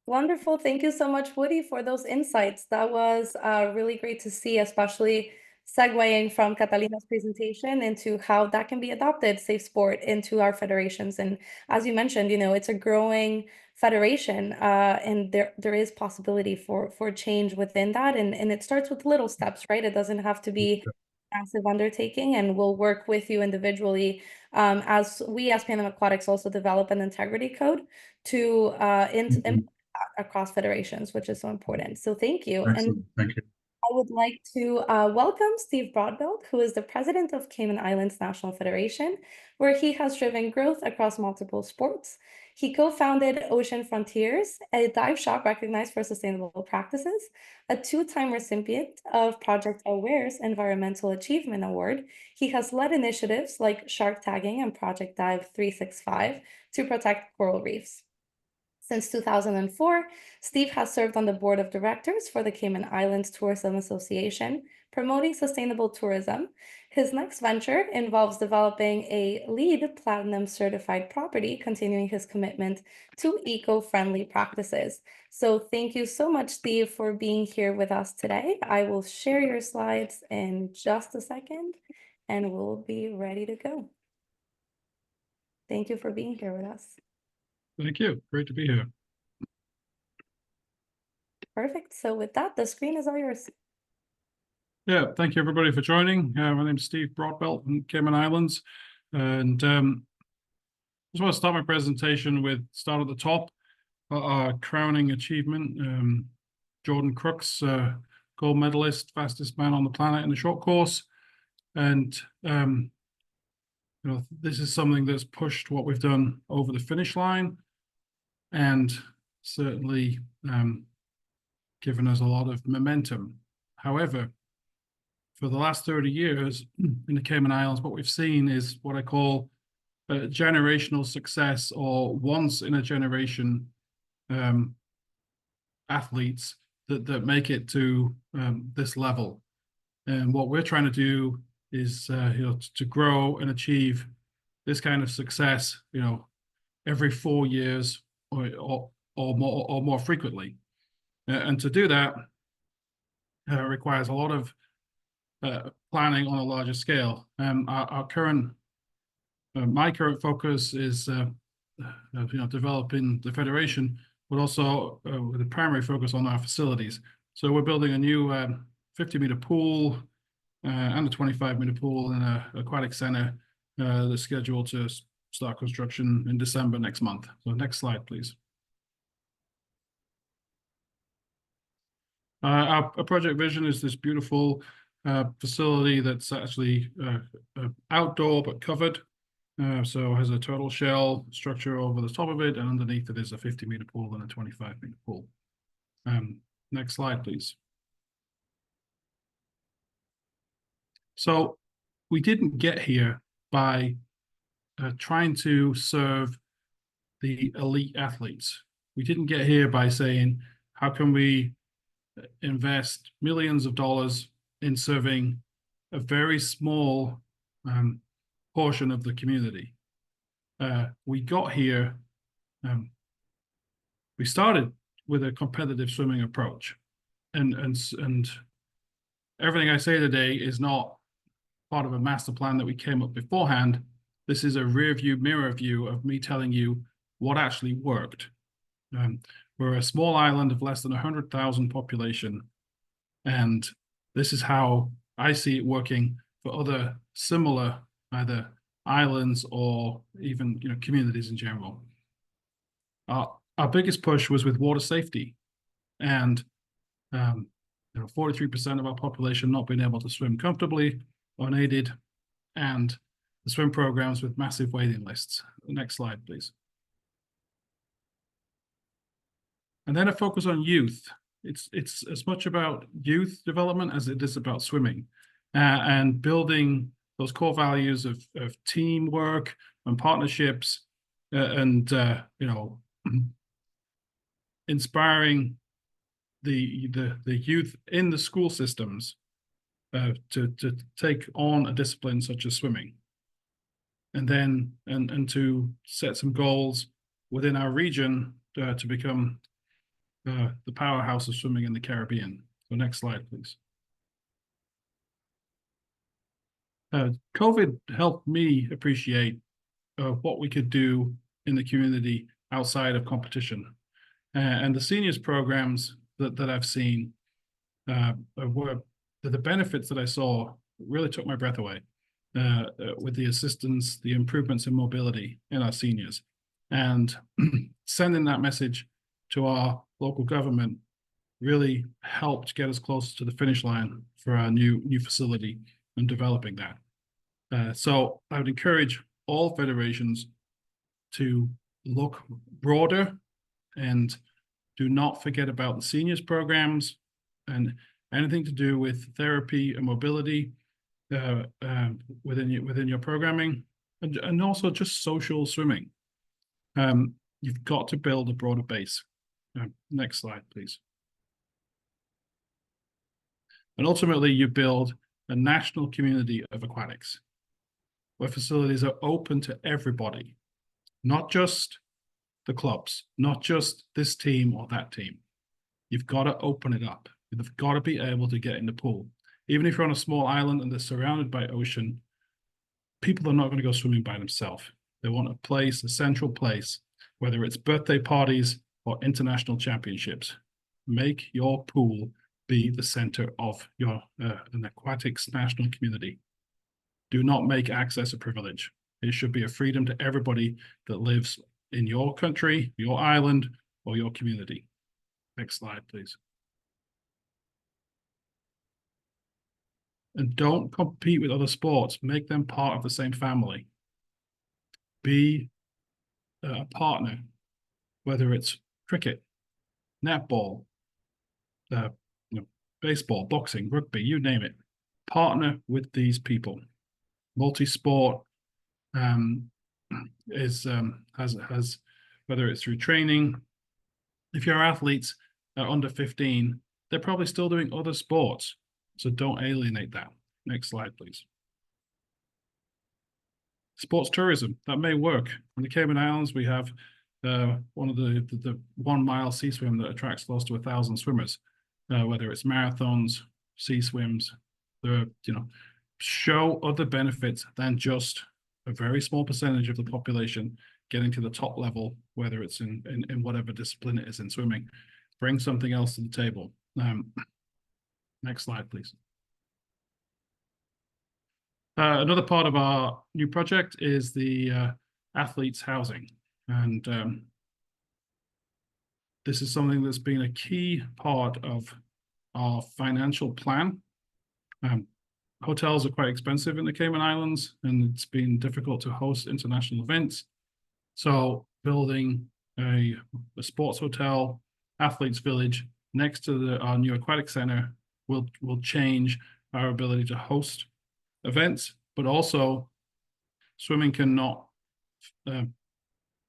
Wonderful. Thank you so much, Woody, for those insights. That was really great to see, especially segueing from Catalina's presentation into how that can be adopted, safe sport, into our federations. And as you mentioned, it's a growing federation, and there is possibility for change within that. And it starts with little steps, right? It doesn't have to be a massive undertaking, and we'll work with you individually as we as PanAm Aquatics also develop an integrity code to implement across federations, which is so important. So thank you. Excellent. And thank you. I would like to welcome Steve Broadbelt, who is the president of Cayman Islands National Federation, where he has driven growth across multiple sports. He co-founded Ocean Frontiers, a dive shop recognized for sustainable practices, a two-time recipient of Project Aware's Environmental Achievement Award. He has led initiatives like shark tagging and Project Dive 365 to protect coral reefs. Since 2004, Steve has served on the board of directors for the Cayman Islands Tourism Association, promoting sustainable tourism. His next venture involves developing a LEED Platinum certified property, continuing his commitment to eco-friendly practices. So thank you so much, Steve, for being here with us today. I will share your slides in just a second, and we'll be ready to go. Thank you for being here with us. Thank you. Great to be here. Perfect. So with that, the screen is all yours. Yeah, thank you everybody for joining. My name is Steve Broadbelt from Cayman Islands, and I just want to start my presentation with start at the top. Our crowning achievement, Jordan Crooks, gold medalist, fastest man on the planet in the short course, and this is something that's pushed what we've done over the finish line, and certainly given us a lot of momentum. However, for the last 30 years in the Cayman Islands, what we've seen is what I call generational success, or once in a generation athletes that make it to this level. And what we're trying to do is to grow and achieve this kind of success, every 4 years or more frequently. And to do that requires a lot of planning on a larger scale. My current focus is developing the federation, but also with a primary focus on our facilities. So we're building a new 50-meter pool and a 25-meter pool in an aquatic center that's scheduled to start construction in December next month. So next slide, please. Our project vision is this beautiful facility that's actually outdoor but covered. So it has a turtle shell structure over the top of it, and underneath it is a 50-meter pool and a 25-meter pool. Next slide, please. So we didn't get here by trying to serve the elite athletes. We didn't get here by saying, how can we invest millions of dollars in serving a very small portion of the community? We got here, we started with a competitive swimming approach. And everything I say today is not part of a master plan that we came up beforehand. This is a rear view mirror view of me telling you what actually worked. We're a small island of less than 100,000 population, and this is how I see it working for other similar either islands or even communities in general. Our biggest push was with water safety, and 43% of our population not being able to swim comfortably, unaided, and the swim programs with massive waiting lists. The next slide, please. And then a focus on youth. It's as much about youth development as it is about swimming, and building those core values of teamwork and partnerships, and inspiring the youth in the school systems to take on a discipline such as swimming, and then and to set some goals within our region to become the powerhouse of swimming in the Caribbean. So next slide, please. COVID helped me appreciate what we could do in the community outside of competition. And the seniors programs that I've seen were the benefits that I saw really took my breath away with the assistance, the improvements in mobility in our seniors, and sending that message to our local government really helped get us closer to the finish line for our new facility and developing that. So I would encourage all federations to look broader and do not forget about the seniors programs and anything to do with therapy and mobility within your programming, and also just social swimming. You've got to build a broader base. Next slide, please. And ultimately, you build a national community of aquatics where facilities are open to everybody, not just the clubs, not just this team or that team. You've got to open it up. You've got to be able to get in the pool. Even if you're on a small island and they're surrounded by ocean, people are not going to go swimming by themselves. They want a place, a central place, whether it's birthday parties or international championships. Make your pool be the center of your an aquatics national community. Do not make access a privilege. It should be a freedom to everybody that lives in your country, your island, or your community. Next slide, please. And don't compete with other sports. Make them part of the same family. Be a partner, whether it's cricket, netball, baseball, boxing, rugby, you name it. Partner with these people. Multi-sport has whether it's through training. If your athletes are under 15, they're probably still doing other sports. So don't alienate that. Next slide, please. Sports tourism, that may work. In the Cayman Islands, we have one of the 1 mile sea swim that attracts close to 1,000 swimmers, whether it's marathons, sea swims, show other benefits than just a very small percentage of the population getting to the top level, whether it's in whatever discipline it is in swimming. Bring something else to the table. Next slide, please. Another part of our new project is the athletes' housing. And this is something that's been a key part of our financial plan. Hotels are quite expensive in the Cayman Islands, and it's been difficult to host international events. So building a sports hotel, athletes village next to our new aquatic center will change our ability to host events, but also swimming cannot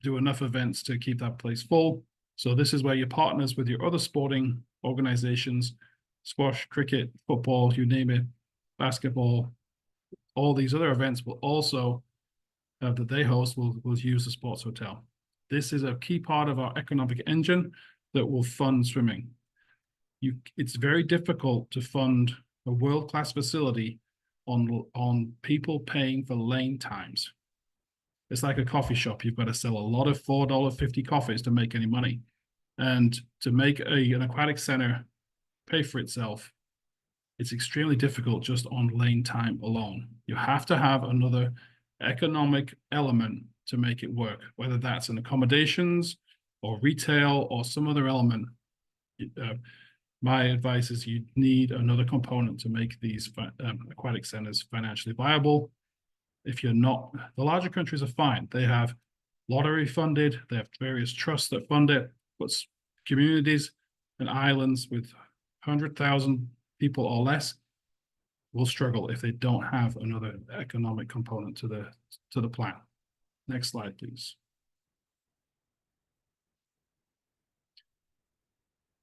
do enough events to keep that place full. So this is where you partners with your other sporting organizations, squash, cricket, football, you name it, basketball, all these other events will also that they host will use the sports hotel. This is a key part of our economic engine that will fund swimming. It's very difficult to fund a world-class facility on people paying for lane times. it's like a coffee shop. You've got to sell a lot of $4.50 coffees to make any money. And to make an aquatic center pay for itself, it's extremely difficult just on lane time alone. You have to have another economic element to make it work, whether that's in accommodations or retail or some other element. My advice is you need another component to make these aquatic centers financially viable. If you're not, the larger countries are fine. They have lottery funded, they have various trusts that fund it, but communities and islands with 100,000 people or less will struggle if they don't have another economic component to the plan. Next slide, please.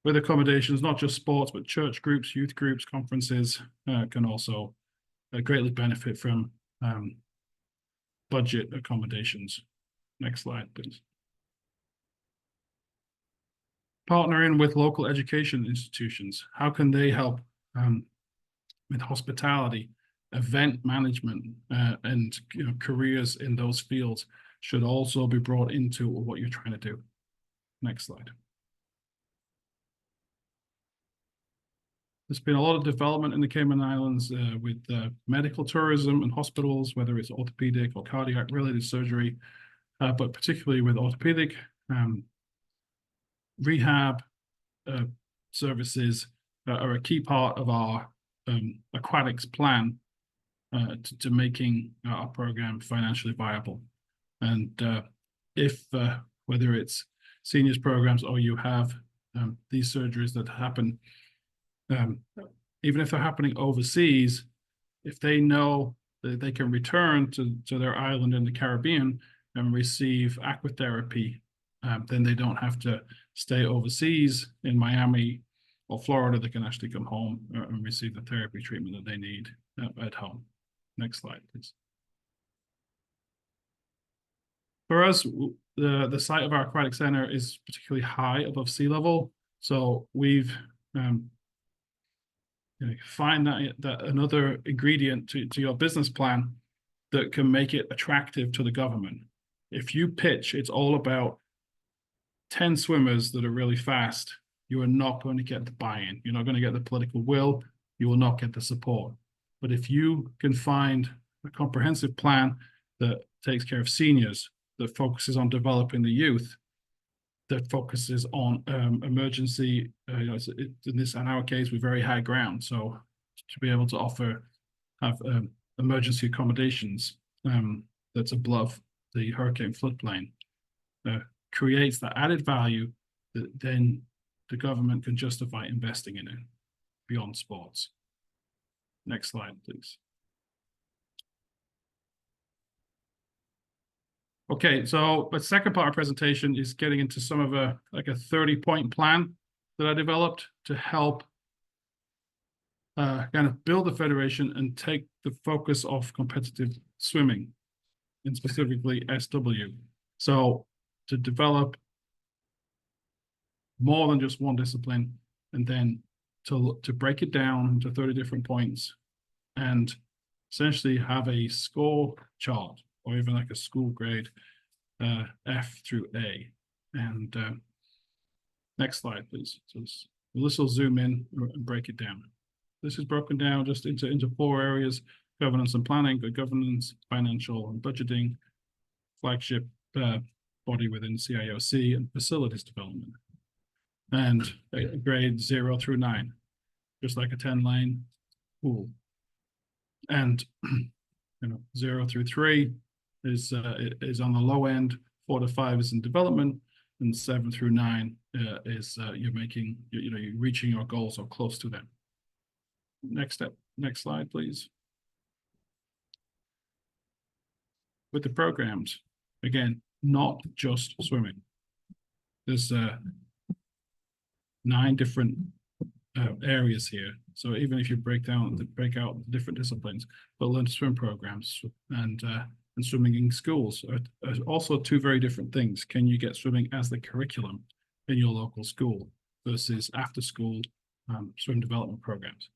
With accommodations, not just sports, but church groups, youth groups, conferences can also greatly benefit from budget accommodations. Next slide, please. Partnering with local education institutions. How can they help with hospitality, event management, and careers in those fields should also be brought into what you're trying to do. Next slide. There's been a lot of development in the Cayman Islands with medical tourism and hospitals, whether it's orthopedic or cardiac related surgery, but particularly with orthopedic rehab services are a key part of our aquatics plan to making our program financially viable. And if whether it's seniors programs or you have these surgeries that happen, even if they're happening overseas, if they know that they can return to their island in the Caribbean and receive aquatherapy, then they don't have to stay overseas in Miami or Florida. They can actually come home and receive the therapy treatment that they need at home. Next slide, please. For us, the site of our aquatic center is particularly high above sea level. So we've find that another ingredient to your business plan that can make it attractive to the government. If you pitch, it's all about 10 swimmers that are really fast, you are not going to get the buy-in. You're not going to get the political will. You will not get the support. But if you can find a comprehensive plan that takes care of seniors, that focuses on developing the youth, that focuses on emergency, in our case, we're very high ground. So to be able to have emergency accommodations that's above the hurricane floodplain creates that added value that then the government can justify investing in it beyond sports. Next slide, please. Okay, so the second part of our presentation is getting into some of a 30-point plan that I developed to help kind of build the federation and take the focus off competitive swimming, and specifically SW. So to develop more than just one discipline, and then to break it down into 30 different points and essentially have a score chart, or even like a school grade F through A. And next slide, please. So this will zoom in and break it down. This is broken down just into 4 areas: governance and planning, good governance, financial and budgeting, flagship body within CIOC, and facilities development. And grade 0 through 9, just like a 10-lane pool. And 0 through 3 is on the low end, 4 to 5 is in development, and 7 through 9 is you're reaching your goals or close to them. Next slide, please. With the programs, again, not just swimming. There's 9 different areas here. So even if you break out the different disciplines, but learn to swim programs and swimming in schools are also 2 very different things. Can you get swimming as the curriculum in your local school versus after school swim development programs?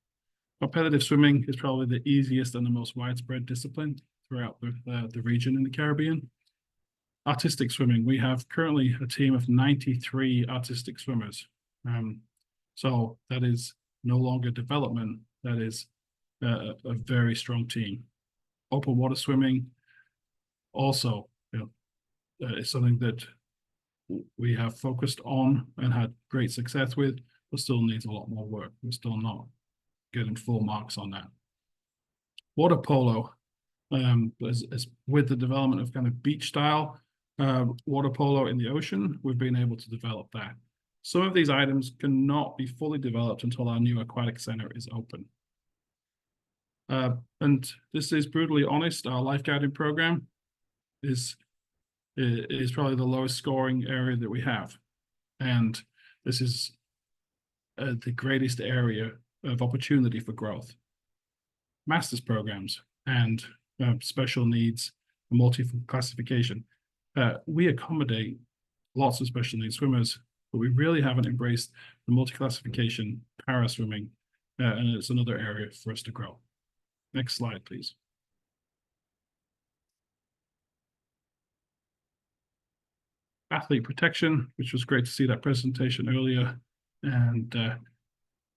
Competitive swimming is probably the easiest and the most widespread discipline throughout the region in the Caribbean. artistic swimming, we have currently a team of 93 artistic swimmers. So that is no longer development, that is a very strong team. Open water swimming also, is something that we have focused on and had great success with, but still needs a lot more work. We're still not getting full marks on that. Water polo, as with the development of kind of beach style water polo in the ocean, we've been able to develop that. Some of these items cannot be fully developed until our new aquatic center is open. And this is brutally honest, our lifeguarding program is probably the lowest scoring area that we have. And this is the greatest area of opportunity for growth. Master's programs and special needs, multi-classification. We accommodate lots of special needs swimmers, but we really haven't embraced the multi-classification para swimming, and it's another area for us to grow. Next slide, please. Athlete protection, which was great to see that presentation earlier, and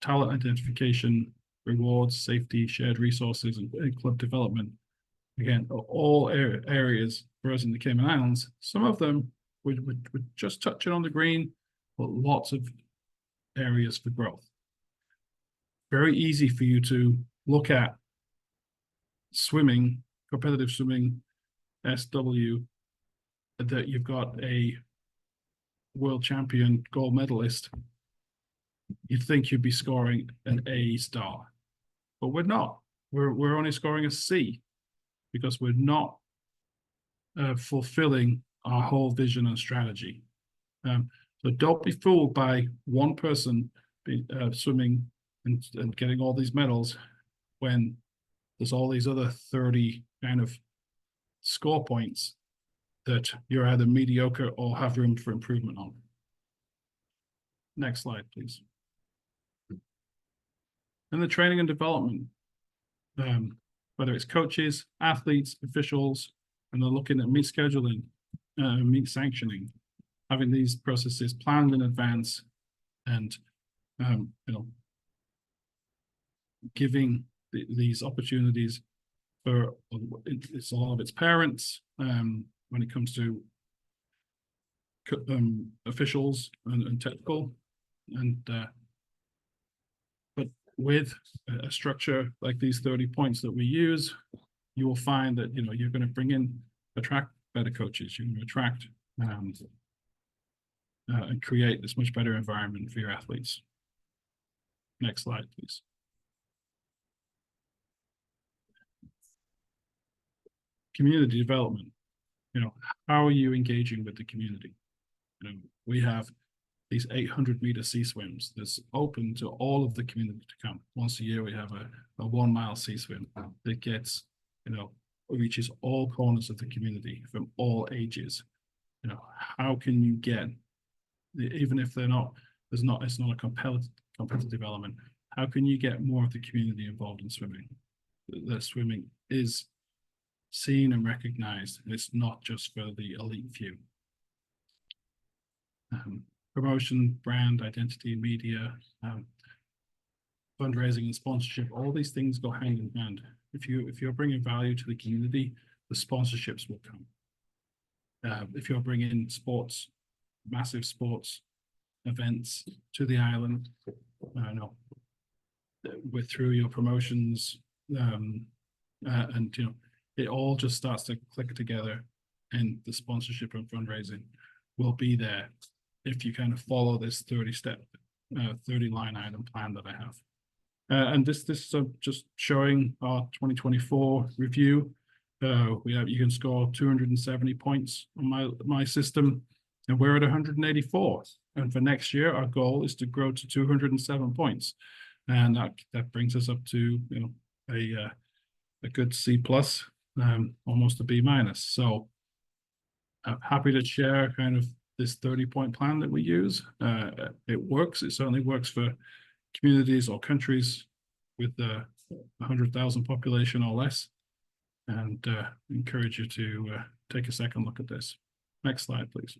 talent identification, rewards, safety, shared resources, and club development. Again, all areas for us in the Cayman Islands. Some of them we're just touching on the green, but lots of areas for growth. Very easy for you to look at swimming, competitive swimming, SW, that you've got a world champion gold medalist. You'd think you'd be scoring an A star, but we're not. We're only scoring a C because we're not fulfilling our whole vision and strategy. So don't be fooled by one person swimming and getting all these medals when there's all these other 30 kind of score points that you're either mediocre or have room for improvement on. Next slide, please. And the training and development, whether it's coaches, athletes, officials, and they're looking at meet scheduling, meet sanctioning, having these processes planned in advance, and giving these opportunities for it's a lot of its parents when it comes to officials and technical, and but with a structure like these 30 points that we use, you will find that you're going to attract better coaches. You're going to attract and create this much better environment for your athletes. Next slide, please. Community development. How are you engaging with the community? We have these 800-meter sea swims that's open to all of the community to come. Once a year, we have a 1 mile sea swim that gets, reaches all corners of the community from all ages. How can you get, even if it's not a competitive element, how can you get more of the community involved in swimming? That swimming is seen and recognized, and it's not just for the elite few. Promotion, brand, identity, media, fundraising and sponsorship, all these things go hand in hand. If you're bringing value to the community, the sponsorships will come. If you're bringing sports, massive sports events to the island, through your promotions, and it all just starts to click together, and the sponsorship and fundraising will be there if you kind of follow this 30-step, 30-line item plan that I have. And this is just showing our 2024 review. You can score 270 points on my system, and we're at 184. And for next year, our goal is to grow to 207 points, and that brings us up to a good C plus, almost a B minus. So I'm happy to share kind of this 30-point plan that we use. It works. It certainly works for communities or countries with 100,000 population or less, and encourage you to take a second look at this. Next slide, please.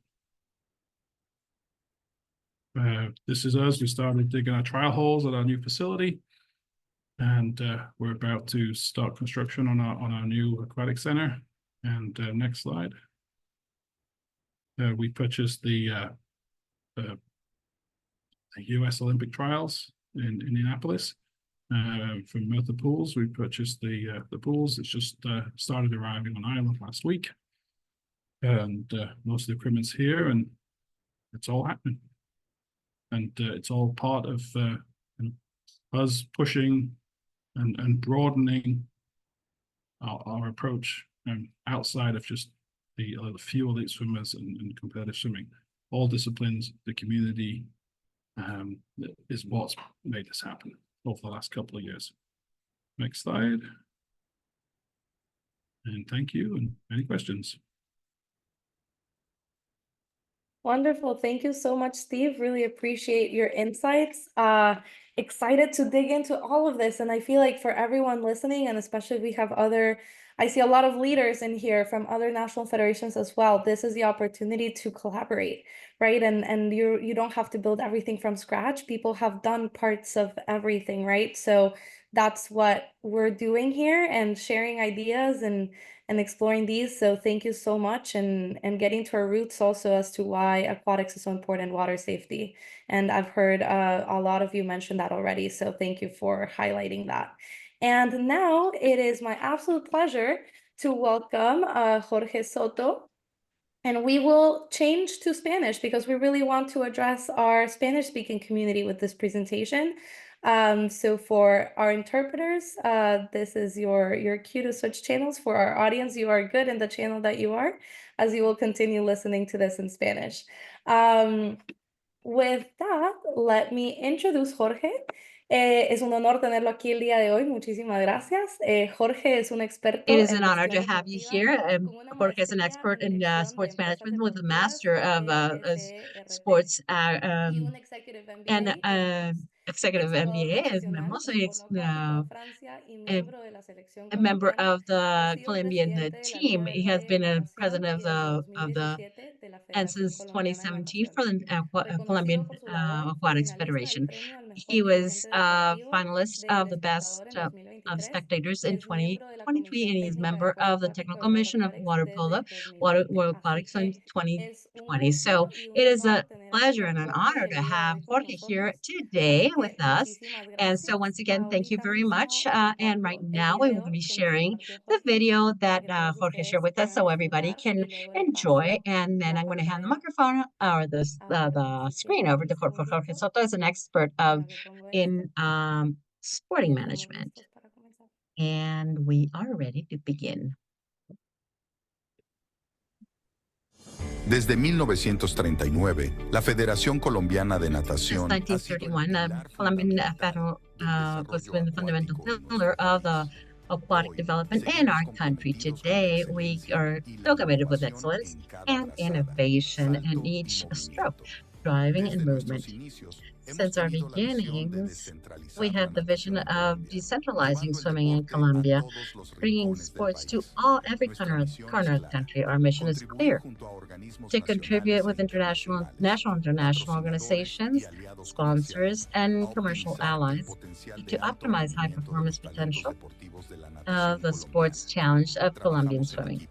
This is us. We started digging our trial holes at our new facility, and we're about to start construction on our new aquatic center. And next slide. We purchased the U.S. Olympic trials in Indianapolis from Merthyr Pools. We purchased the pools. It's just started arriving on island last week, and most of the equipment's here, and it's all happening. And it's all part of us pushing and broadening our approach outside of just the few elite swimmers and competitive swimming. All disciplines, the community is what's made this happen over the last couple of years. Next slide. And thank you. And any questions? Wonderful. Thank you so much, Steve. Really appreciate your insights. Excited to dig into all of this. And I feel like for everyone listening, and especially if we have I see a lot of leaders in here from other national federations as well. This is the opportunity to collaborate, right? And you don't have to build everything from scratch. People have done parts of everything, right? So that's what we're doing here, and sharing ideas and exploring these. So thank you so much, and getting to our roots also as to why aquatics is so important, water safety. And I've heard a lot of you mention that already. So thank you for highlighting that. And now it is my absolute pleasure to welcome Jorge Soto. And we will change to Spanish because we really want to address our Spanish-speaking community with this presentation. So for our interpreters, this is your cue to switch channels. For our audience, you are good in the channel that you are, as you will continue listening to this in Spanish. With that, let me introduce Jorge. Es un honor tenerlo aquí el día de hoy. Muchísimas gracias. Jorge es un experto. It is an honor to have you here. Jorge is an expert in sports management with a master of sports and executive MBA. Es a member of the Colombian team. He has been a president of the and since 2017 for the Colombian Aquatics Federation. He was a finalist of the best of spectators in 2023, and he's member of the technical mission of water polo, World Aquatics in 2020. So it is a pleasure and an honor to have Jorge here today with us. And so once again, thank you very much. And right now we will be sharing the video that Jorge shared with us so everybody can enjoy. And then I'm going to hand the microphone or the screen over to Jorge Soto as an expert in sporting management. And we are ready to begin. Desde 1939, la Federación Colombiana de Natación. Since 1931, the Colombian Federal was the fundamental pillar of the aquatic development in our country. Today, we are so committed with excellence and innovation in each stroke, driving and movement. Since our beginnings, we had the vision of decentralizing swimming in Colombia, bringing sports to every corner of the country. Our mission is clear: to contribute with national international organizations, sponsors, and commercial allies to optimize high performance potential of the sports challenge of Colombian swimming.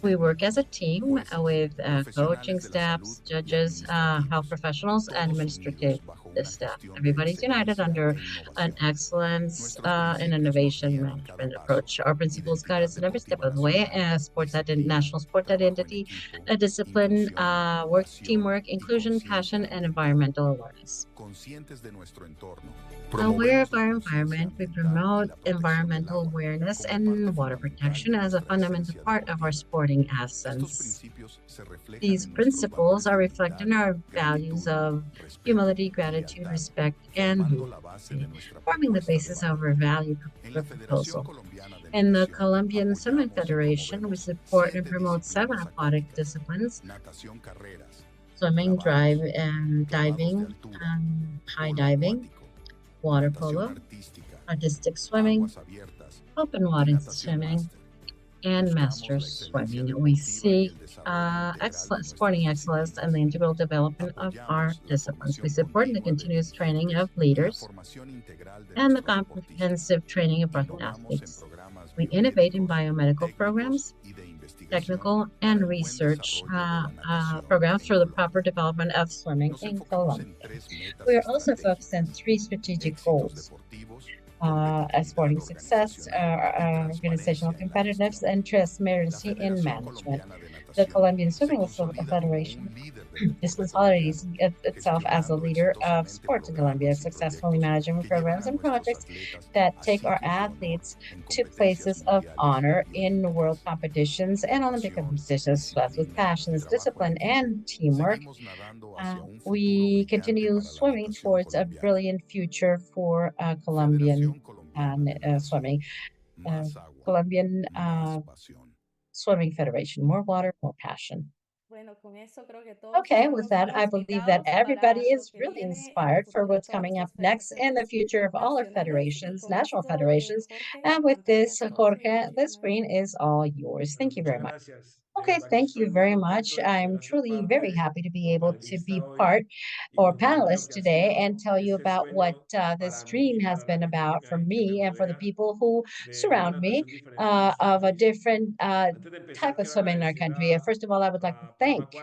We work as a team with coaching staffs, judges, health professionals, and administrative staff. Everybody's united under an excellence and innovation management approach. Our principles guide us in every step of the way: national sport identity, a discipline, teamwork, inclusion, passion, and environmental awareness. Aware of our environment, we promote environmental awareness and water protection as a fundamental part of our sporting essence. These principles are reflected in our values of humility, gratitude, respect, and humility, forming the basis of our value proposal. In the Colombian Swimming Federation, we support and promote 7 aquatic disciplines: swimming, diving, high diving, water polo, artistic swimming, open water swimming, and masters swimming. We seek excellence, sporting excellence, and the integral development of our disciplines. We support the continuous training of leaders and the comprehensive training of broadbelt athletes. We innovate in biomedical programs, technical and research programs for the proper development of swimming in Colombia. We are also focused on three strategic goals: sporting success, organizational competitiveness, and transparency in management. The Colombian Swimming Federation is consolidating itself as a leader of sports in Colombia, successfully managing programs and projects that take our athletes to places of honor in world competitions and Olympic competitions, plus with passions, discipline, and teamwork. We continue swimming towards a brilliant future for Colombian swimming. Colombian Swimming Federation, more water, more passion. Okay, with that, I believe that everybody is really inspired for what's coming up next in the future of all our federations, national federations. And with this, Jorge, the screen is all yours. Thank you very much. Okay, thank you very much. I'm truly very happy to be able to be part or panelist today and tell you about what this stream has been about for me and for the people who surround me of a different type of swimming in our country. First of all, I would like to thank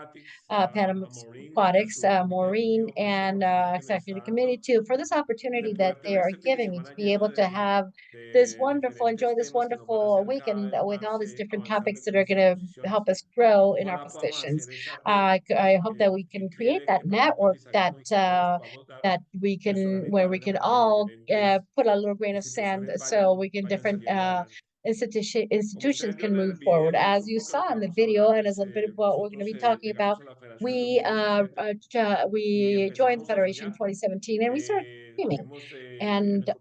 PanAm Aquatics, Maureen, and Executive Committee too for this opportunity that they are giving me to be able to have this wonderful, enjoy this wonderful weekend with all these different topics that are going to help us grow in our positions. I hope that we can create that network that we can, where we can all put a little grain of sand so we can different institutions can move forward. As you saw in the video, and as a bit of what we're going to be talking about, we joined the Federation in 2017 and we started streaming. And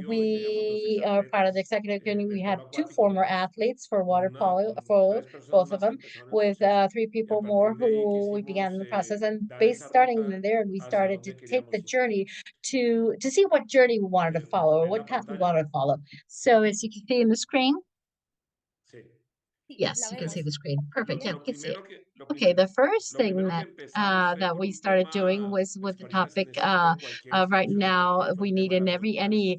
we are part of the executive committee. We had two former athletes for water polo, for both of them, with three people more who we began the process. And based starting there, we started to take the journey to see what journey we wanted to follow or what path we wanted to follow. So as you can see in the screen, yes, you can see the screen. Perfect. Yeah, we can see it. Okay, the first thing that we started doing was with the topic right now we need in any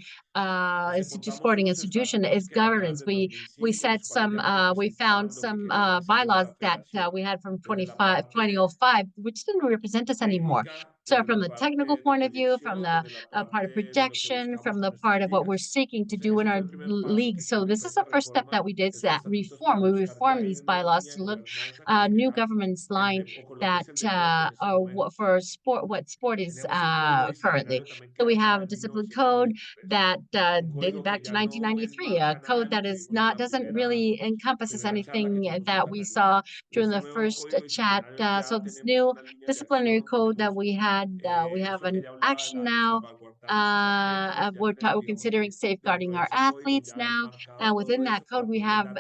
sporting institution is governance. We set some we found some bylaws that we had from 2005, which didn't represent us anymore. So from the technical point of view, from the part of projection, from the part of what we're seeking to do in our league. So this is the first step that we did, that reform. We reformed these bylaws to look new government's line that for sport, what sport is currently. So we have a discipline code that dated back to 1993, a code that is not, doesn't really encompasses anything that we saw during the first chat. So this new disciplinary code that we have an action now. We're considering safeguarding our athletes now, and within that code we have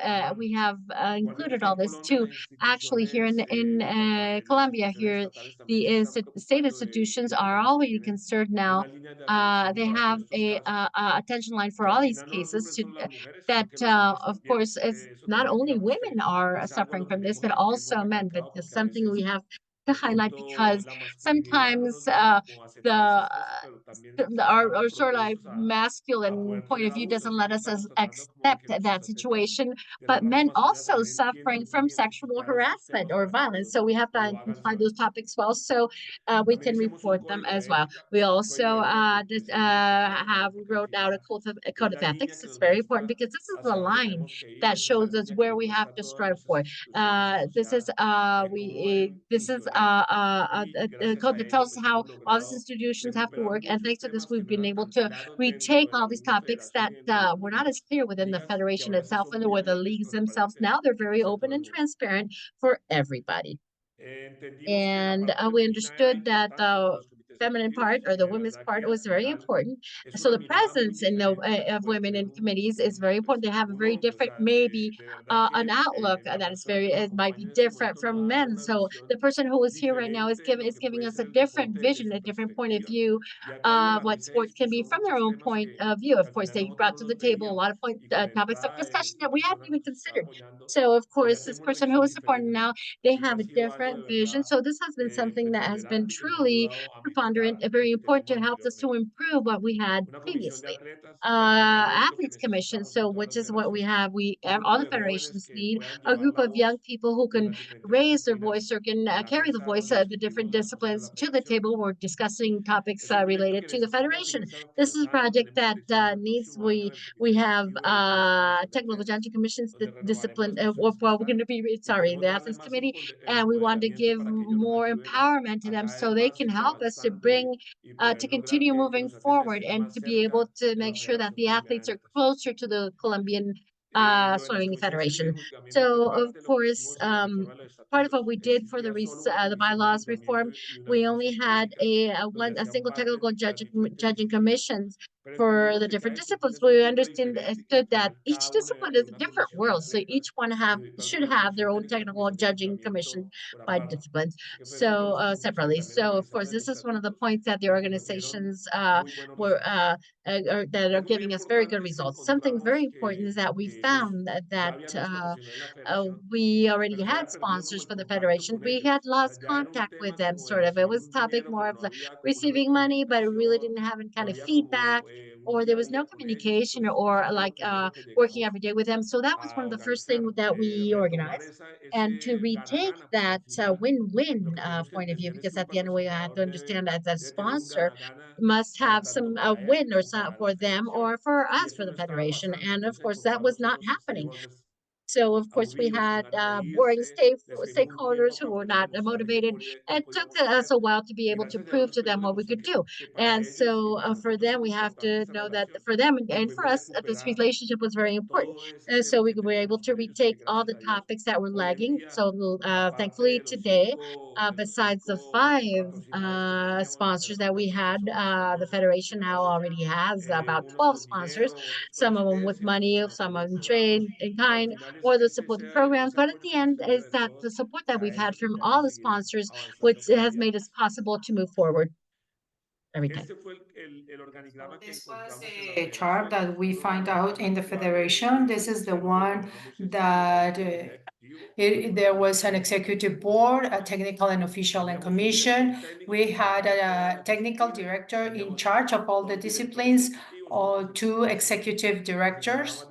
included all this too. Actually, here in Colombia, here the state institutions are already concerned now. They have a attention line for all these cases to that. Of course, it's not only women are suffering from this, but also men. But it's something we have to highlight because sometimes the our sort of masculine point of view doesn't let us accept that situation, but men also suffering from sexual harassment or violence, so we have to identify those topics well, so we can report them as well. We also wrote out a code of ethics. It's very important because this is the line that shows us where we have to strive for. This is a code that tells us how all these institutions have to work. And thanks to this, we've been able to retake all these topics that were not as clear within the federation itself and or the leagues themselves. Now they're very open and transparent for everybody. And we understood that feminine part or the women's part was very important. So the presence in the of women in committees is very important. They have a very different, maybe an outlook that is very, it might be different from men. So the person who is here right now is giving us a different vision, a different point of view of what sports can be from their own point of view. Of course, they brought to the table a lot of topics of discussion that we hadn't even considered. So of course, this person who is supporting now, they have a different vision. So this has been something that has been truly preponderant and very important to help us to improve what we had previously. Athletes commission, so which is what we have. All the federations need a group of young people who can raise their voice or can carry the voice of the different disciplines to the table. We're discussing topics related to the federation. This is a project that needs, we have technical judging commissions, the discipline, well, we're going to be, sorry, the athletes committee, and we want to give more empowerment to them so they can help us to bring to continue moving forward and to be able to make sure that the athletes are closer to the Colombian swimming federation. So of course, part of what we did for the bylaws reform, we only had a single technical judging commissions for the different disciplines. We understood that each discipline is a different world, so each one should have their own technical judging commission by disciplines, so separately. So of course, this is one of the points that the organizations were that are giving us very good results. Something very important is that we found that we already had sponsors for the federation. We had lost contact with them, sort of. It was topic more of the receiving money, but it really didn't have any kind of feedback, or there was no communication, or like working every day with them. So that was one of the first things that we organized. And to retake that win-win point of view, because at the end we had to understand that the sponsor must have some win or some for them or for us, for the federation. And of course, that was not happening. So of course we had boring stakeholders who were not motivated. It took us a while to be able to prove to them what we could do. And so for them, we have to know that for them and for us, this relationship was very important. And so we were able to retake all the topics that were lagging. So thankfully today, besides the 5 sponsors that we had, the federation now already has about 12 sponsors, some of them with money, some of them trade in kind, or the support programs. But at the end is that the support that we've had from all the sponsors, which has made us possible to move forward every time. So this was a chart that we find out in the federation. This is the one that there was an executive board, a technical and official and commission. We had a technical director in charge of all the disciplines, or 2 executive directors,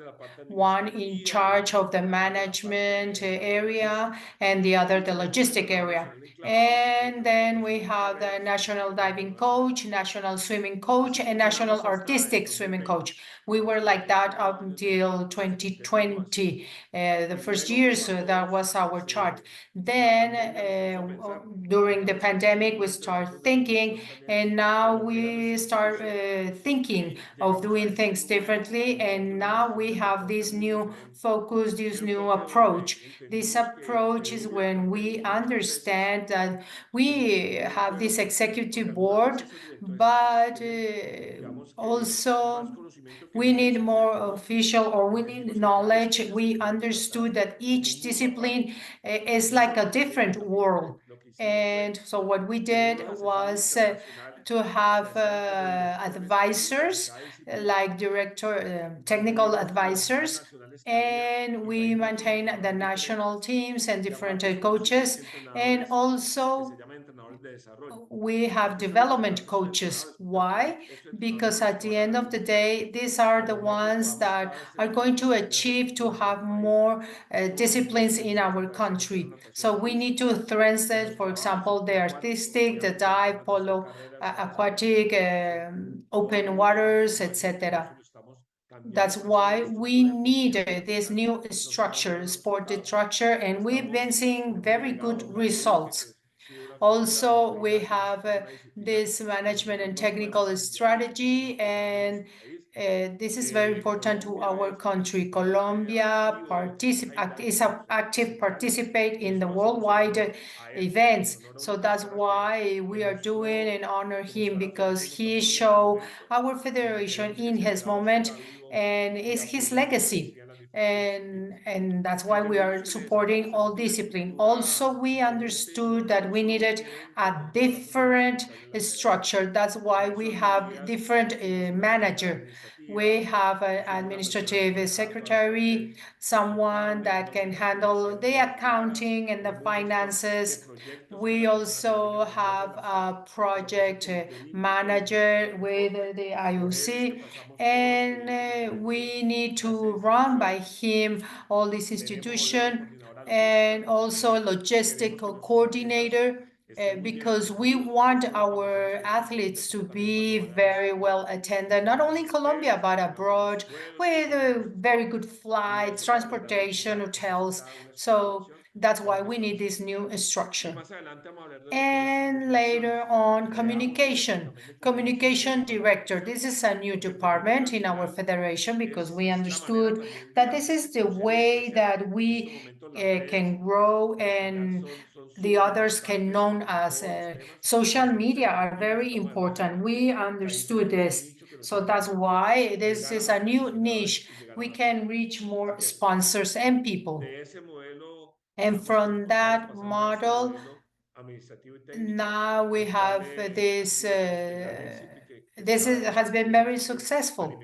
one in charge of the management area and the other the logistic area. And then we have the national diving coach, national swimming coach, and national artistic swimming coach. We were like that up until 2020, the first year, so that was our chart. Then during the pandemic, we start thinking, and now we start thinking of doing things differently. And now we have this new focus, this new approach. This approach is when we understand that we have this executive board, but also we need more official, or we need knowledge. We understood that each discipline is like a different world. And so what we did was to have advisors, like technical advisors, and we maintain the national teams and different coaches. And also we have development coaches. Why? Because at the end of the day, these are the ones that are going to achieve to have more disciplines in our country. So we need to strengthen, for example, the artistic, the dive, polo, aquatic, open waters, etc. That's why we need this new structure, sport structure, and we've been seeing very good results. Also, we have this management and technical strategy, and this is very important to our country. Colombia is an active participate in the worldwide events. So that's why we are doing and honor him, because he showed our federation in his moment and is his legacy. And that's why we are supporting all discipline. Also, we understood that we needed a different structure. That's why we have different manager. We have an administrative secretary, someone that can handle the accounting and the finances. We also have a project manager with the IOC, and we need to run by him all this institution, and also a logistical coordinator, because we want our athletes to be very well attended, not only in Colombia, but abroad, with very good flights, transportation, hotels. So that's why we need this new structure. And later on, communication director. This is a new department in our federation, because we understood that this is the way that we can grow and the others can known as social media are very important. We understood this. So that's why this is a new niche. We can reach more sponsors and people. And from that model, now we have this, has been very successful.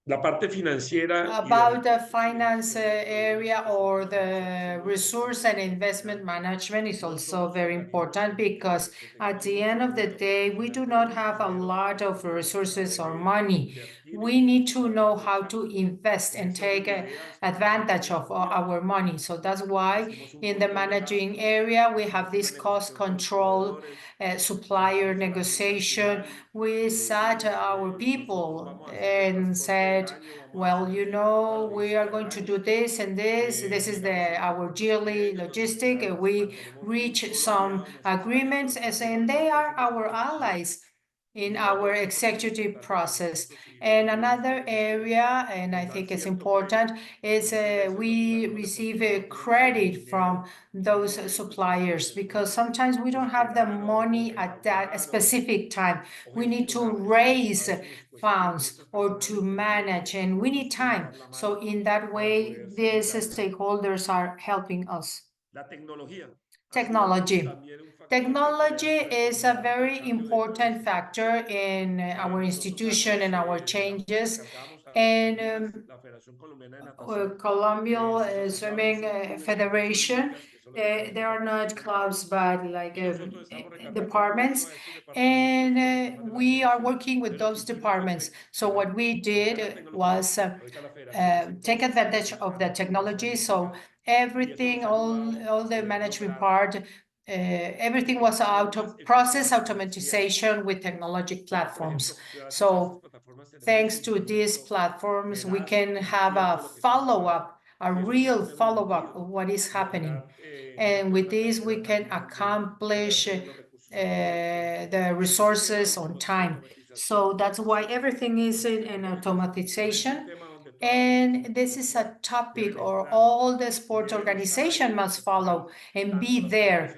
La parte financiera About the finance area, or the resource and investment management, is also very important, because at the end of the day, we do not have a lot of resources or money. We need to know how to invest and take advantage of our money. So that's why in the managing area, we have this cost control, supplier negotiation. We sat our people and said, well, you know, we are going to do this and this. This is our yearly logistic. We reach some agreements, and they are our allies in our executive process. And another area, and I think it's important, is we receive a credit from those suppliers, because sometimes we don't have the money at that specific time. We need to raise funds or to manage, and we need time. So in that way, these stakeholders are helping us. Technology. Technology is a very important factor in our institution and our changes. And Colombian Swimming Federation, there are not clubs, but like departments, and we are working with those departments. So what we did was take advantage of the technology. So everything, all the management part, everything was process automatization with technology platforms. So thanks to these platforms, we can have a follow-up, a real follow-up of what is happening. And with this, we can accomplish the resources on time. So that's why everything is in automatization. And this is a topic, or all the sports organization must follow and be there.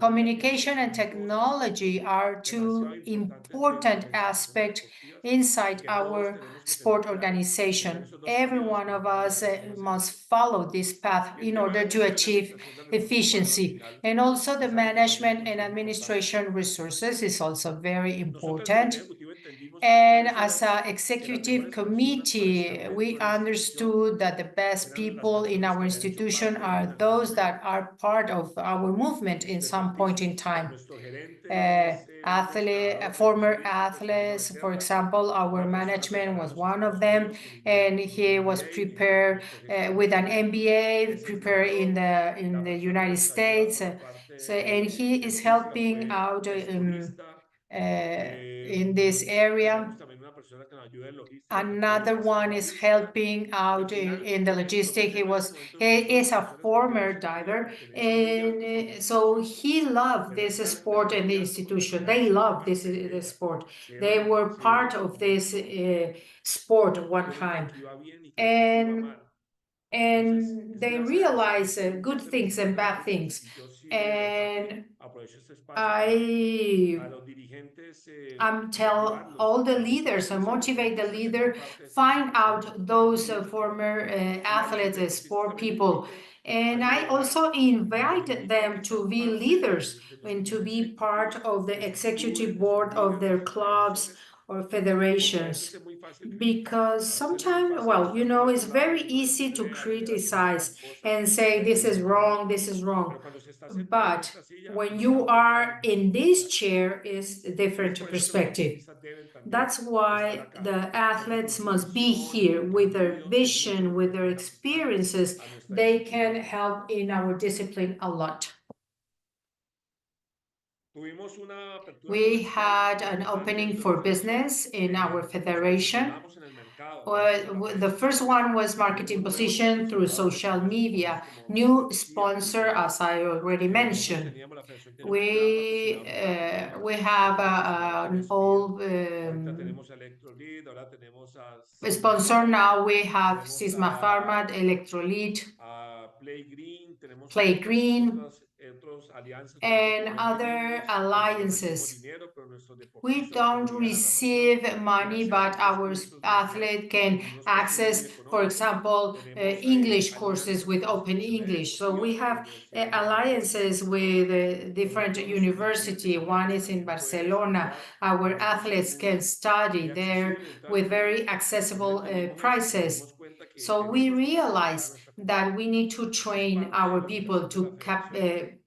Communication and technology are two important aspects inside our sport organization. Every one of us must follow this path in order to achieve efficiency. And also the management and administration resources is also very important. And as an executive committee, we understood that the best people in our institution are those that are part of our movement in some point in time. Former athletes, for example, our management was one of them, and he was prepared with an MBA, prepared in the United States. And he is helping out in this area. Another one is helping out in the logistic. He is a former diver, and so he loved this sport and the institution. They loved this sport. They were part of this sport one time, and they realize good things and bad things. And I tell all the leaders and motivate the leader, find out those former athletes, sport people. And I also invite them to be leaders and to be part of the executive board of their clubs or federations. Because sometimes, well, it's very easy to criticize and say this is wrong, this is wrong. But when you are in this chair is a different perspective. That's why the athletes must be here with their vision, with their experiences. They can help in our discipline a lot. We had an opening for business in our federation. The first one was marketing position through social media. New sponsor, as I already mentioned. We have an old sponsor now. We have Sisma Pharma, Electrolyte, Play Green, and other alliances. We don't receive money, but our athlete can access, for example, English courses with Open English. So we have alliances with different universities. One is in Barcelona. Our athletes can study there with very accessible prices. So we realize that we need to train our people to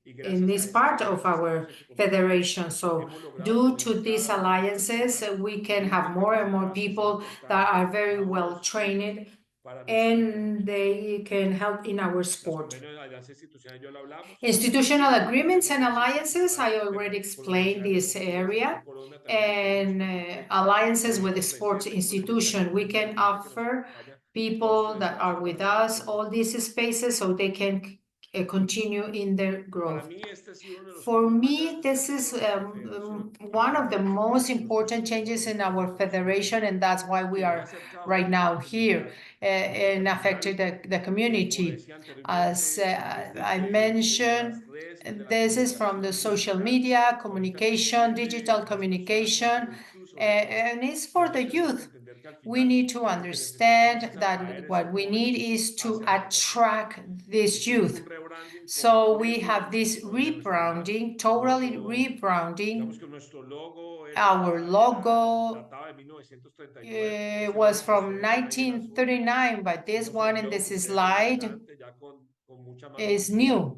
in this part of our federation. So due to these alliances, we can have more and more people that are very well trained and they can help in our sport. Institutional agreements and alliances, I already explained this area, and alliances with the sports institution. We can offer people that are with us all these spaces so they can continue in their growth. For me, this is one of the most important changes in our federation, and that's why we are right now here and affected the community. As I mentioned, this is from the social media, communication, digital communication, and it's for the youth. We need to understand that what we need is to attract this youth. So we have this rebranding, totally rebranding. Our logo was from 1939, but this one in this slide is new,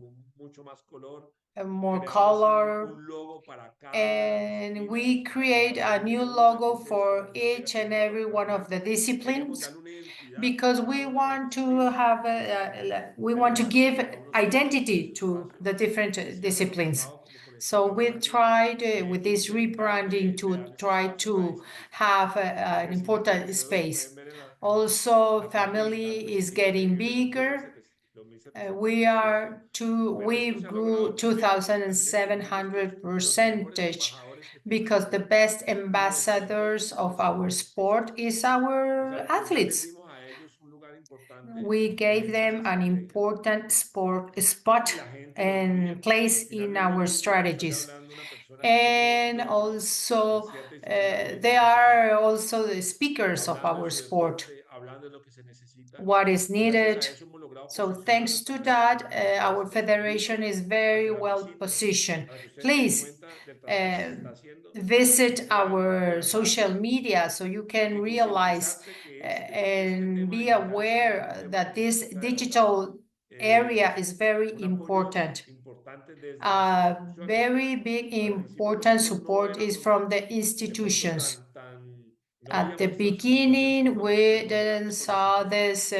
more color, and we create a new logo for each and every one of the disciplines because we want to have we want to give identity to the different disciplines. So we tried with this rebranding to try to have an important space. Also, family is getting bigger. We grew 2,700% because the best ambassadors of our sport is our athletes. We gave them an important spot and place in our strategies. And also, they are also the speakers of our sport. What is needed. So thanks to that, our federation is very well positioned. Please visit our social media so you can realize and be aware that this digital area is very important. Very big important support is from the institutions. At the beginning, we didn't saw these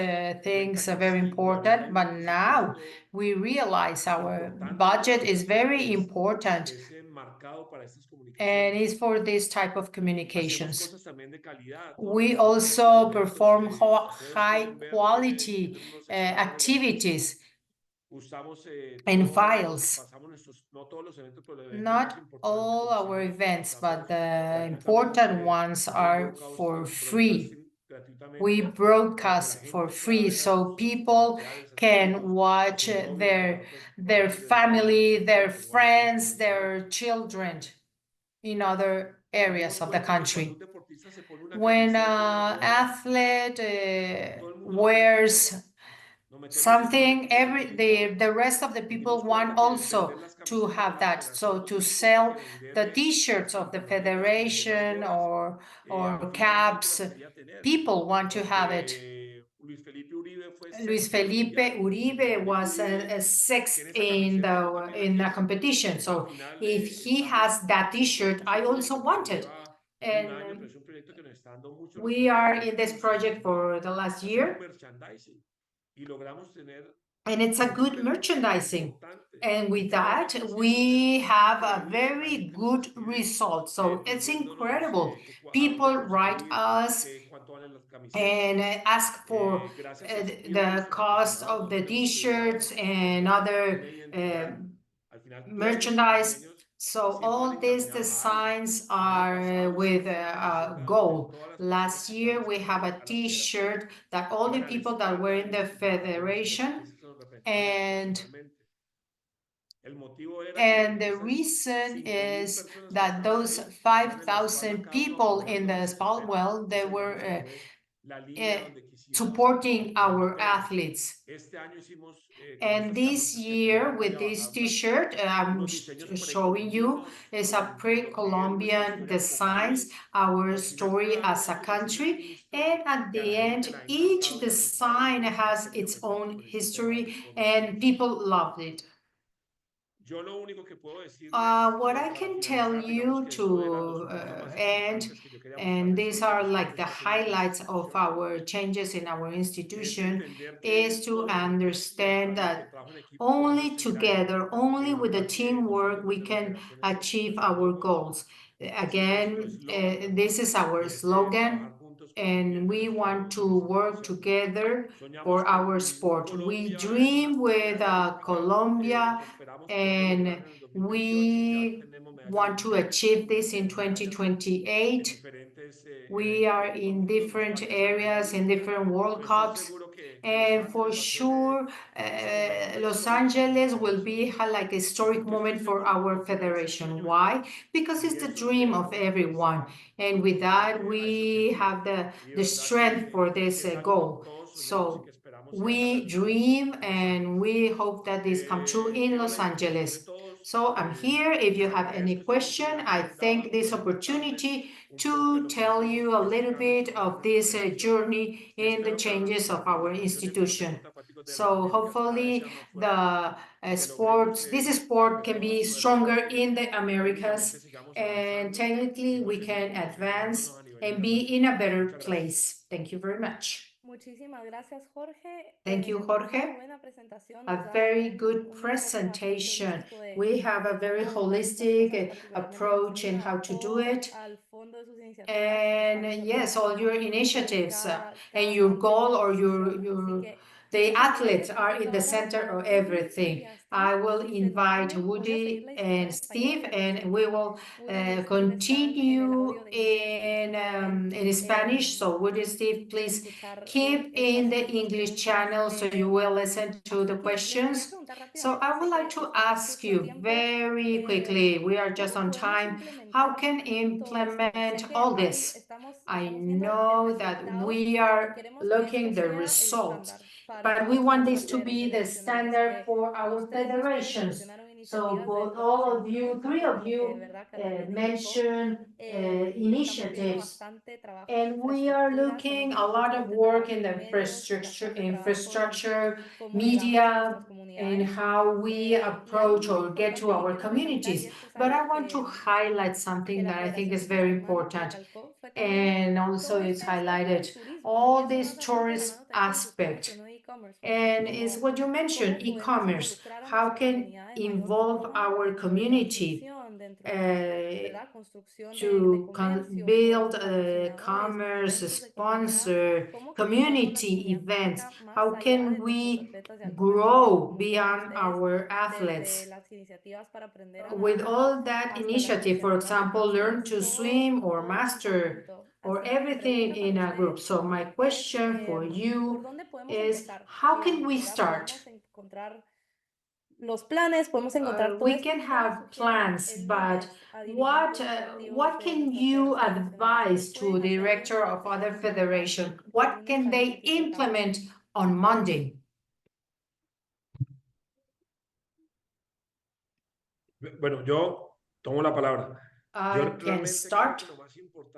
things are very important, but now we realize our budget is very important. and it's for this type of communications. We also perform high quality activities and files. Not all our events, but the important ones are for free. We broadcast for free, so people can watch their family, their friends, their children in other areas of the country. When an athlete wears something, the rest of the people want also to have that, so to sell the t-shirts of the federation or caps, people want to have it. Luis Felipe Uribe was a sixth in a competition, so if he has that t-shirt, I also want it. And we are in this project for the last year, and it's a good merchandising. And with that, we have a very good result. So it's incredible. People write us and ask for the cost of the t-shirts and other merchandise. So all these designs are with a goal. Last year, we have a t-shirt that all the people that were in the federation, and the reason is that those 5,000 people in the spot, well, they were supporting our athletes. And this year, with this t-shirt I'm showing you, is a pre-Columbian designs, our story as a country. And at the end, each design has its own history, and people loved it. What I can tell you to end, and these are like the highlights of our changes in our institution, is to understand that only together, only with the teamwork, we can achieve our goals. Again, this is our slogan, and we want to work together for our sport. We dream with Colombia, and we want to achieve this in 2028. We are in different areas, in different World Cups, and for sure, Los Angeles will be like a historic moment for our federation. Why? Because it's the dream of everyone, and with that, we have the strength for this goal. So we dream and we hope that this comes true in Los Angeles. So I'm here. If you have any question, I thank this opportunity to tell you a little bit of this journey in the changes of our institution. So hopefully this sport can be stronger in the Americas, and technically we can advance and be in a better place. Thank you very much. Muchísimas gracias, Jorge. Thank you, Muy Jorge. buena presentación. A Nos da very good un mejor presentation. contexto de We have a very cómo estas holistic cosas, particularmente approach in how to do it. al fondo de sus iniciativas, And yes, all your initiatives and your cada goal or institución. Así que the muchísimas athletes gracias. are Y in the ahora center a of Woody y everything. a Steve, I will si se invite unen, voy a seguir Woody la historia and en español, Steve, pero and we will Woody y Steve están en el continue audio de inglés, así que in Spanish. So Woody and Steve, please escuchar keep in the English channel so you will listen to the les quería questions. preguntar So I would like to ask you very quickly, we are just on time, how can implement all this? I know that we are looking the results, but we want this to be the standard for our federations. So both all of you, three of you mentioned initiatives, and we are looking a lot of work in the infrastructure, media, and how we approach or get to our communities. But I want to highlight something that I think is very important, and also it's highlighted all this tourist aspect. And it's what you mentioned, e-commerce. How can involve our community to build commerce, sponsor community events? How can we grow beyond our athletes? With all that initiative, for example, learn to swim or master or everything in a group. So my question for you is, how can we start? We can have plans, but what can you advise to the director of other federation? What can they implement on Monday? Bueno, yo tomo la palabra. I can start.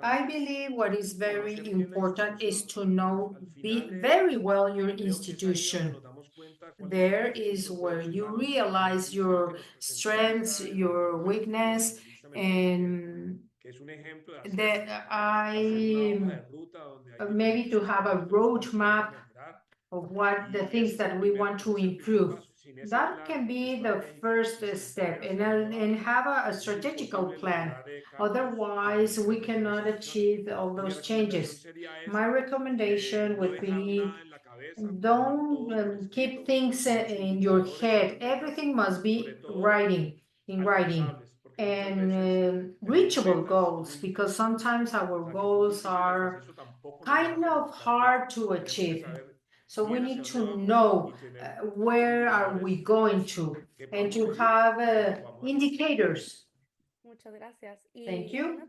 I believe what is very important is to know very well your institution. There is where you realize your strengths, your weakness, and maybe to have a roadmap of what the things that we want to improve. That can be the first step, and have a strategical plan. Otherwise, we cannot achieve all those changes. My recommendation would be, don't keep things in your head. Everything must be in writing, and reachable goals, because sometimes our goals are kind of hard to achieve. So we need to know where are we going to, and to have indicators. Thank you.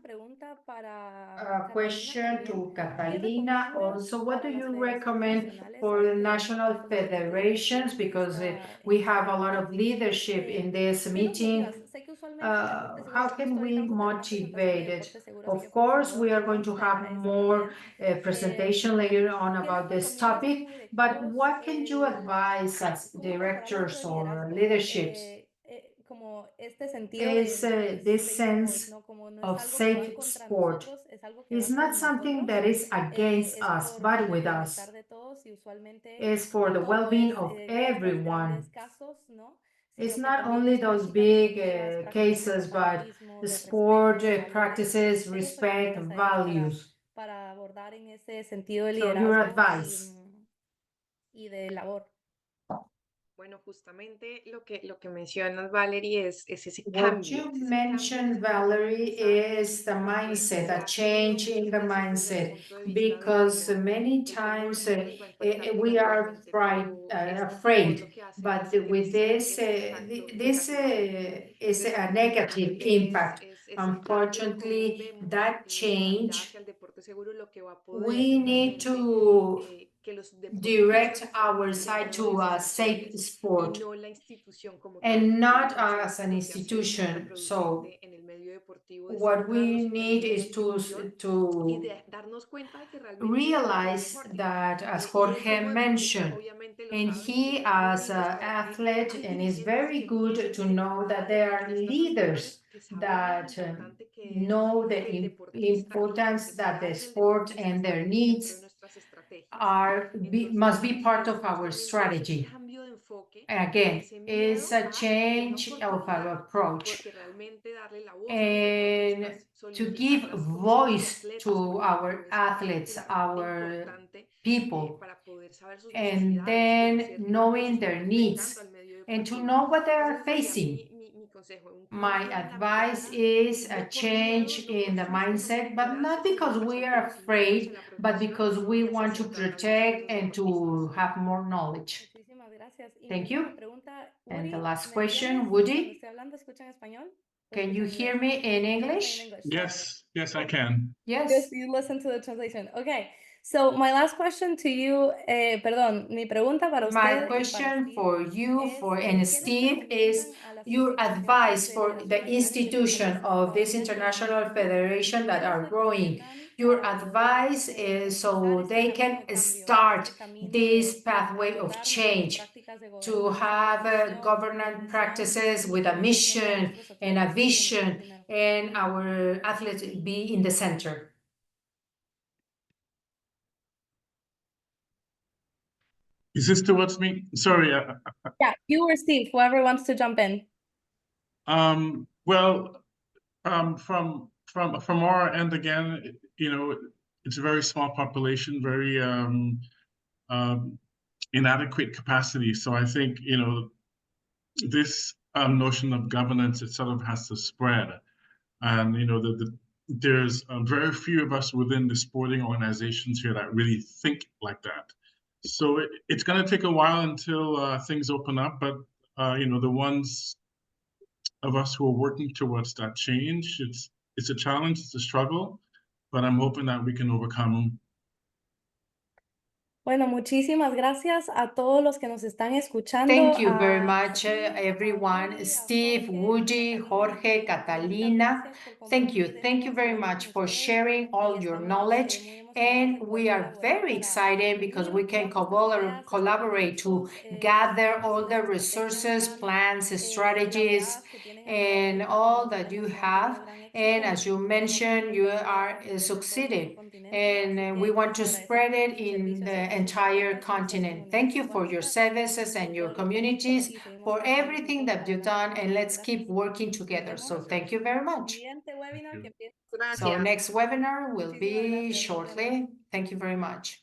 A question to Catalina also. What do you recommend for the national federations? Because we have a lot of leadership in this meeting. How can we motivate it? Of course, we are going to have more presentation later on about this topic, but what can you advise as directors or leaderships? Is this sense of safe sport is not something that is against us, but with us. It's for the well-being of everyone. It's not only those big cases, but the sport practices, respect, values. So your advice. Bueno, justamente lo que mencionas, Valerie, es ese What cambio. you mentioned, Valerie, is the mindset, a change in the mindset, because many times we are afraid, but with this, this is a negative impact. Unfortunately, that change, we need to direct our side to a safe sport and not as an institution. So what we need is to realize that, as Jorge mentioned, and he as an athlete, and it's very good to know that there are leaders that know the importance that the sport and their needs must be part of our strategy. Again, it's a change of our approach, and to give voice to our athletes, our people, and then knowing their needs and to know what they are facing. My advice is a change in the mindset, but not because we are afraid, but because we want to protect and to have more knowledge. Thank you. And the last question, Woody, can you hear me in English? Yes, I can. Yes, you listen to the translation. Okay. So my last question to you, mi pregunta para usted. My question for you, and Steve, is your advice for the institution of this international federation that are growing. Your advice is so they can start this pathway of change, to have governance practices with a mission and a vision, and our athletes be in the center. Is this towards me? Sorry. Yeah, you or Steve, whoever wants to jump in. Well, from our end again, it's a very small population, very inadequate capacity. So I think this notion of governance, it sort of has to spread, and there's very few of us within the sporting organizations here that really think like that. So it's going to take a while until things open up, but the ones of us who are working towards that change, it's a challenge, it's a struggle, but I'm hoping that we can overcome. Bueno, muchísimas gracias a todos los que nos están escuchando. Thank you very a much, Steve, a everyone. Woody, a Steve, Jorge, Woody, a Jorge, Catalina. Catalina. Muchas gracias por Thank you. compartir Thank you estas very ideas much con for ustedes. sharing all Y your estamos knowledge. muy emocionadas And de we poder are colaborar very para excited because we unir can todas estas ideas, estos collaborate to recursos, gather all the capacidades que resources, tengan, plans, las strategies, habilidades que tienen and alrededor all para that you que podamos have. tener gran And éxito as you y podamos mentioned, you implementarlo are alrededor de todo el succeeded. continente. Así And que we want to les spread agradecemos por it sus in servicios, the servicios entire completos y sus continent. Thank you for your testimonios. services and your communities, Y seguimos for trabajando everything juntos that para you've ganar done, and más. let's Gracias. keep working Nos together. vemos So thank you very much. siguiente webinar que empieza. So Gracias. next webinar will Muchísimas be gracias. Nos vemos. shortly. Thank you very much.